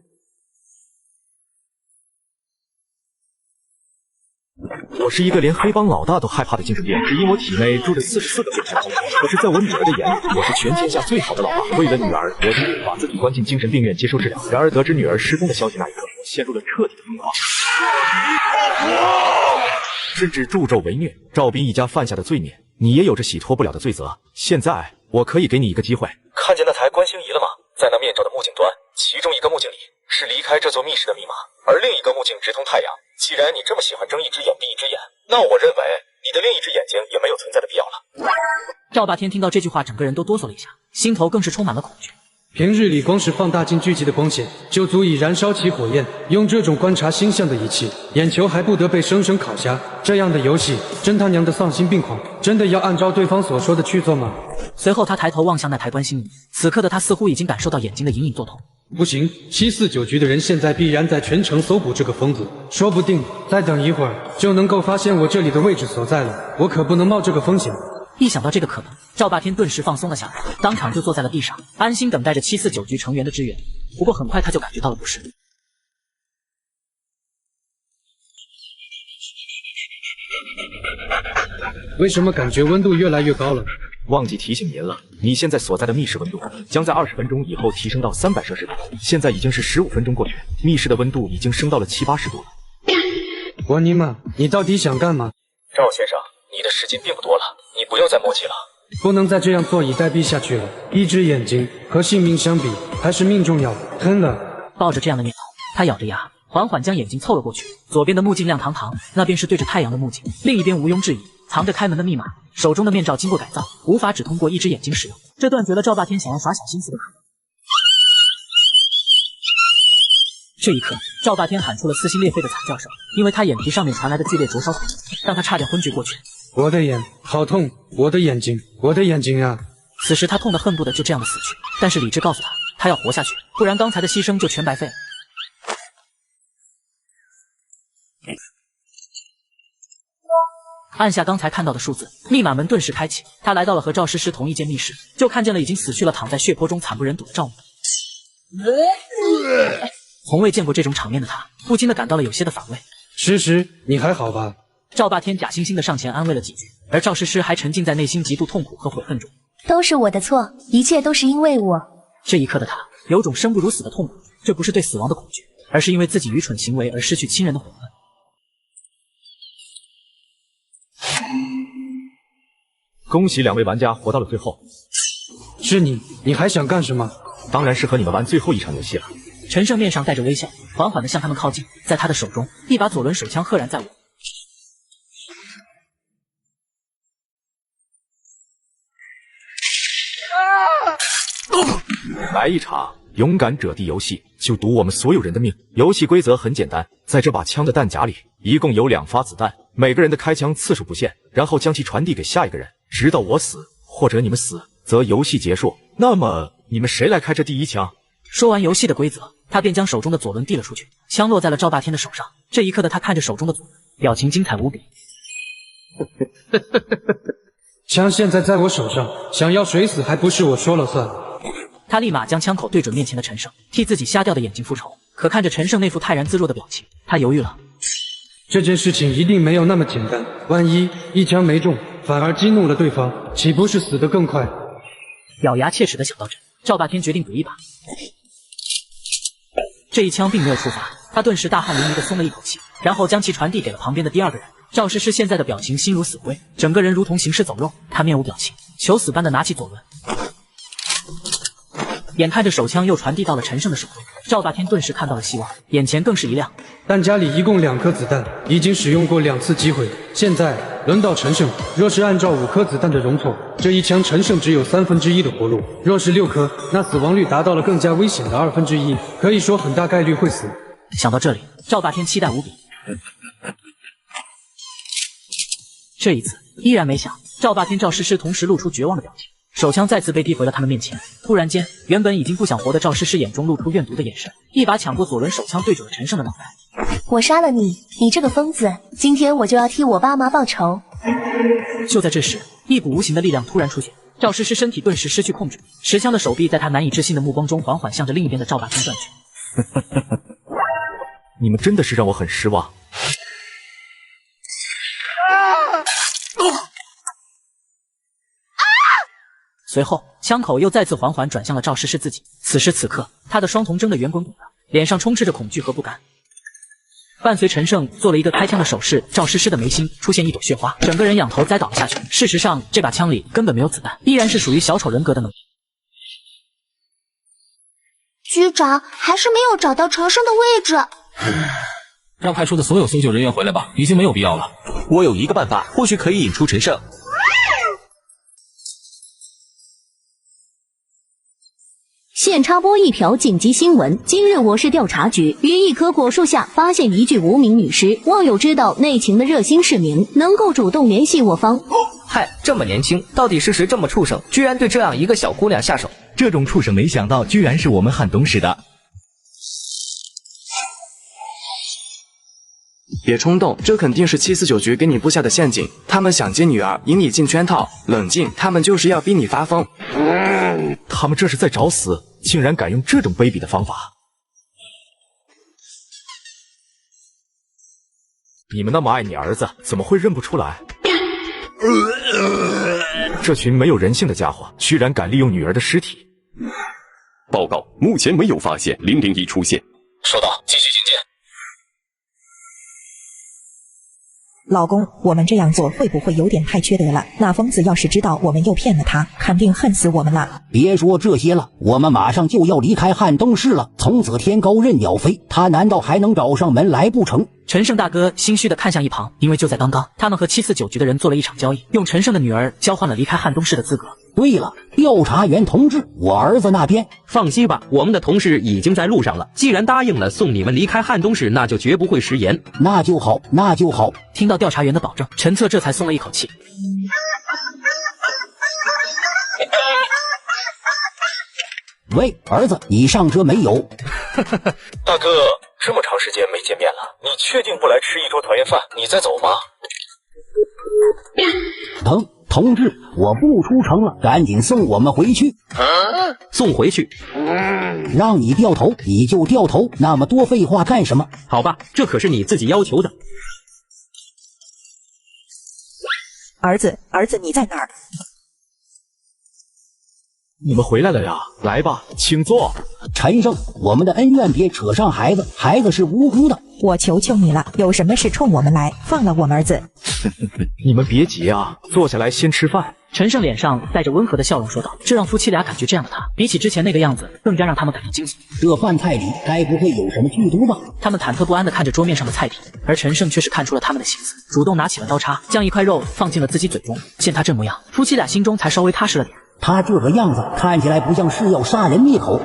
我是一个连黑帮老大都害怕的精神病，只因我体内住着44个变态精灵。可是，在我女儿的眼里，我是全天下最好的老爸。为了女儿，我决定把自己关进精神病院接受治疗。然而，得知女儿失踪的消息那一刻，我陷入了彻底的疯狂，甚至助纣为虐。赵斌一家犯下的罪孽，你也有着洗脱不了的罪责。现在，我可以给你一个机会。看见那台观星仪了吗？在那面罩的目镜端，其中一个目镜里是离开这座密室的密码，而另一个目镜直通太阳。既然你这么喜欢睁一只眼闭一只眼，那我认为你的另一只眼睛也没有存在的必要了。赵霸天听到这句话，整个人都哆嗦了一下，心头更是充满了恐惧。平日里光是放大镜聚集的光线就足以燃烧起火焰，用这种观察星象的仪器，眼球还不得被生生烤瞎。这样的游戏，真他娘的丧心病狂！真的要按照对方所说的去做吗？随后他抬头望向那台观星仪，此刻的他似乎已经感受到眼睛的隐隐作痛。不行，749局的人现在必然在全城搜捕这个疯子，说不定再等一会儿就能够发现我这里的位置所在了，我可不能冒这个风险。一想到这个可能，赵霸天顿时放松了下来，当场就坐在了地上，安心等待着749局成员的支援。不过很快他就感觉到了不适。为什么感觉温度越来越高了？忘记提醒您了，你现在所在的密室温度将在20分钟以后提升到300摄氏度，现在已经是15分钟过去，密室的温度已经升到了70、80度了。我尼玛，你到底想干嘛？赵先生，你的时间并不多了，你不要再磨叽了。不能再这样坐以待毙下去了。一只眼睛和性命相比，还是命重要。吞了。抱着这样的念头，他咬着牙，缓缓将眼睛凑了过去。左边的目镜亮堂堂，那边是对着太阳的目镜，另一边毋庸置疑藏着开门的密码。手中的面罩经过改造，无法只通过一只眼睛使用，这断绝了赵霸天想要耍小心思的可能。这一刻，赵霸天喊出了撕心裂肺的惨叫声，因为他眼皮上面传来的剧烈灼烧感，让他差点昏厥过去。我的眼好痛，我的眼睛，我的眼睛啊！此时他痛得恨不得就这样的死去，但是理智告诉他，他要活下去，不然刚才的牺牲就全白费了。按下刚才看到的数字，密码门顿时开启。他来到了和赵诗诗同一间密室，就看见了已经死去了、躺在血泊中惨不忍睹的赵母。从未见过这种场面的他，不禁的感到了有些的反胃。诗诗，你还好吧？赵霸天假惺惺的上前安慰了几句，而赵诗诗还沉浸在内心极度痛苦和悔恨中。都是我的错，一切都是因为我。这一刻的他有种生不如死的痛苦，这不是对死亡的恐惧，而是因为自己愚蠢行为而失去亲人的悔恨。恭喜2位玩家活到了最后。是你，你还想干什么？当然是和你们玩最后一场游戏了。陈胜面上带着微笑，缓缓地向他们靠近，在他的手中，一把左轮手枪赫然在握。来一场勇敢者地游戏，就赌我们所有人的命。游戏规则很简单，在这把枪的弹夹里一共有2发子弹，每个人的开枪次数不限，然后将其传递给下一个人，直到我死或者你们死，则游戏结束。那么你们谁来开这第一枪？说完游戏的规则，他便将手中的左轮递了出去，枪落在了赵霸天的手上。这一刻的他看着手中的左轮，表情精彩无比。枪现在在我手上，想要谁死还不是我说了算。他立马将枪口对准面前的陈胜，替自己瞎掉的眼睛复仇。可看着陈胜那副泰然自若的表情，他犹豫了。这件事情一定没有那么简单，万一一枪没中，反而激怒了对方，岂不是死得更快？咬牙切齿地想到这，赵霸天决定赌一把。这一枪并没有触发，他顿时大汗淋漓地松了一口气，然后将其传递给了旁边的第二个人。赵诗诗现在的表情心如死灰，整个人如同行尸走肉，他面无表情，求死般的拿起左轮。眼看着手枪又传递到了陈胜的手中，赵霸天顿时看到了希望，眼前更是一亮。弹夹里一共2颗子弹，已经使用过2次击毁，现在轮到陈胜。若是按照5颗子弹的容错，这一枪陈胜只有1/3的活路；若是6颗，那死亡率达到了更加危险的1/2，可以说很大概率会死。想到这里，赵霸天期待无比。这一次依然没想，赵霸天、赵诗诗同时露出绝望的表情。手枪再次被递回了他们面前，突然间，原本已经不想活的赵诗诗眼中露出怨毒的眼神，一把抢过左轮手枪对准了陈胜的脑袋。我杀了你，你这个疯子！今天我就要替我爸妈报仇。就在这时，一股无形的力量突然出现，赵诗诗身体顿时失去控制，持枪的手臂在他难以置信的目光中缓缓向着另一边的赵霸天转去。你们真的是让我很失望。随后，枪口又再次缓缓转向了赵诗诗自己。此时此刻，他的双瞳睁得圆滚滚的，脸上充斥着恐惧和不甘。伴随陈胜做了一个开枪的手势，赵诗诗的眉心出现一朵血花，整个人仰头栽倒了下去。事实上，这把枪里根本没有子弹，依然是属于小丑人格的能力。局长还是没有找到陈胜的位置。让派出的所有搜救人员回来吧，已经没有必要了。我有一个办法，或许可以引出陈胜。现插播一条紧急新闻：今日我市调查局于一棵果树下发现一具无名女尸，网友知道内情的热心市民能够主动联系我方。嗨，这么年轻，到底是谁这么畜生，居然对这样一个小姑娘下手？这种畜生没想到居然是我们汉东市的。别冲动，这肯定是749局给你布下的陷阱。他们想接女儿，引你进圈套。冷静，他们就是要逼你发疯。他们这是在找死，竟然敢用这种卑鄙的方法！你们那么爱你儿子，怎么会认不出来？这群没有人性的家伙，居然敢利用女儿的尸体！报告，目前没有发现001出现。收到，继续警戒。老公，我们这样做会不会有点太缺德了？那疯子要是知道我们又骗了他，肯定恨死我们了。别说这些了，我们马上就要离开汉东市了，从此天高任鸟飞，他难道还能找上门来不成？陈胜大哥心虚地看向一旁，因为就在刚刚，他们和749局的人做了一场交易，用陈胜的女儿交换了离开汉东市的资格。对了，调查员同志，我儿子那边……放心吧，我们的同事已经在路上了。既然答应了送你们离开汉东市，那就绝不会食言。那就好，那就好。听到调查员的保证，陈策这才松了一口气。喂，儿子，你上车没有？大哥，这么长时间没见面了，你确定不来吃一桌团圆饭？你再走吗？同志，我不出城了，赶紧送我们回去。送回去？让你掉头你就掉头，那么多废话干什么？好吧，这可是你自己要求的。儿子，你在哪儿？你们回来了呀，来吧，请坐。陈胜，我们的恩怨别扯上孩子，孩子是无辜的。我求求你了，有什么事冲我们来，放了我们儿子。你们别急啊，坐下来先吃饭。陈胜脸上带着温和的笑容说道，这让夫妻俩感觉这样的他，比起之前那个样子，更加让他们感到惊悚。这饭菜里该不会有什么剧毒吧？他们忐忑不安地看着桌面上的菜品，而陈胜却是看出了他们的心思，主动拿起了刀叉，将一块肉放进了自己嘴中。见他这模样，夫妻俩心中才稍微踏实了点。他这个样子看起来不像是要杀人灭口。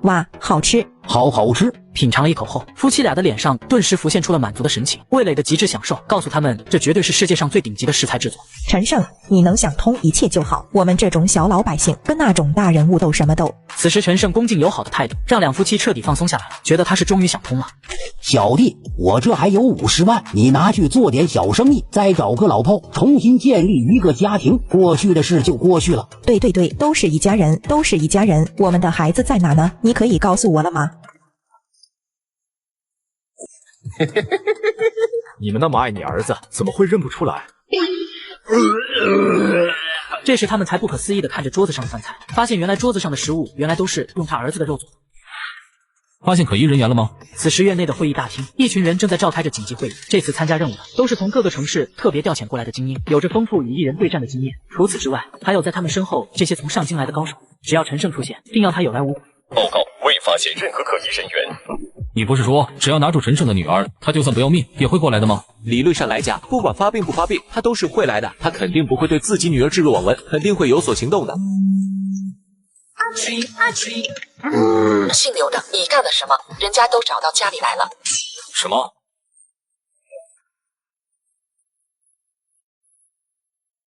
哇，好吃，好吃！品尝了一口后，夫妻俩的脸上顿时浮现出了满足的神情，味蕾的极致享受告诉他们，这绝对是世界上最顶级的食材制作。陈胜，你能想通一切就好，我们这种小老百姓跟那种大人物斗什么斗？此时陈胜恭敬友好的态度，让两夫妻彻底放松下来了，觉得他是终于想通了。小弟，我这还有50万，你拿去做点小生意，再找个老婆，重新建立一个家庭，过去的事就过去了。对，都是一家人，都是一家人。我们的孩子在哪呢？你可以告诉我了吗？你们那么爱你儿子，怎么会认不出来？这时他们才不可思议地看着桌子上的饭菜，发现原来桌子上的食物原来都是用他儿子的肉做的。发现可疑人员了吗？此时院内的会议大厅，一群人正在召开着紧急会议。这次参加任务的都是从各个城市特别调遣过来的精英，有着丰富与异人对战的经验。除此之外，还有在他们身后这些从上京来的高手。只要陈胜出现，定要他有来无回。报告，未发现任何可疑人员。你不是说只要拿住陈胜的女儿，他就算不要命也会过来的吗？理论上来讲，不管发病不发病，他都是会来的。他肯定不会对自己女儿置若罔闻，肯定会有所行动的。姓刘的，你干了什么？人家都找到家里来了。什么？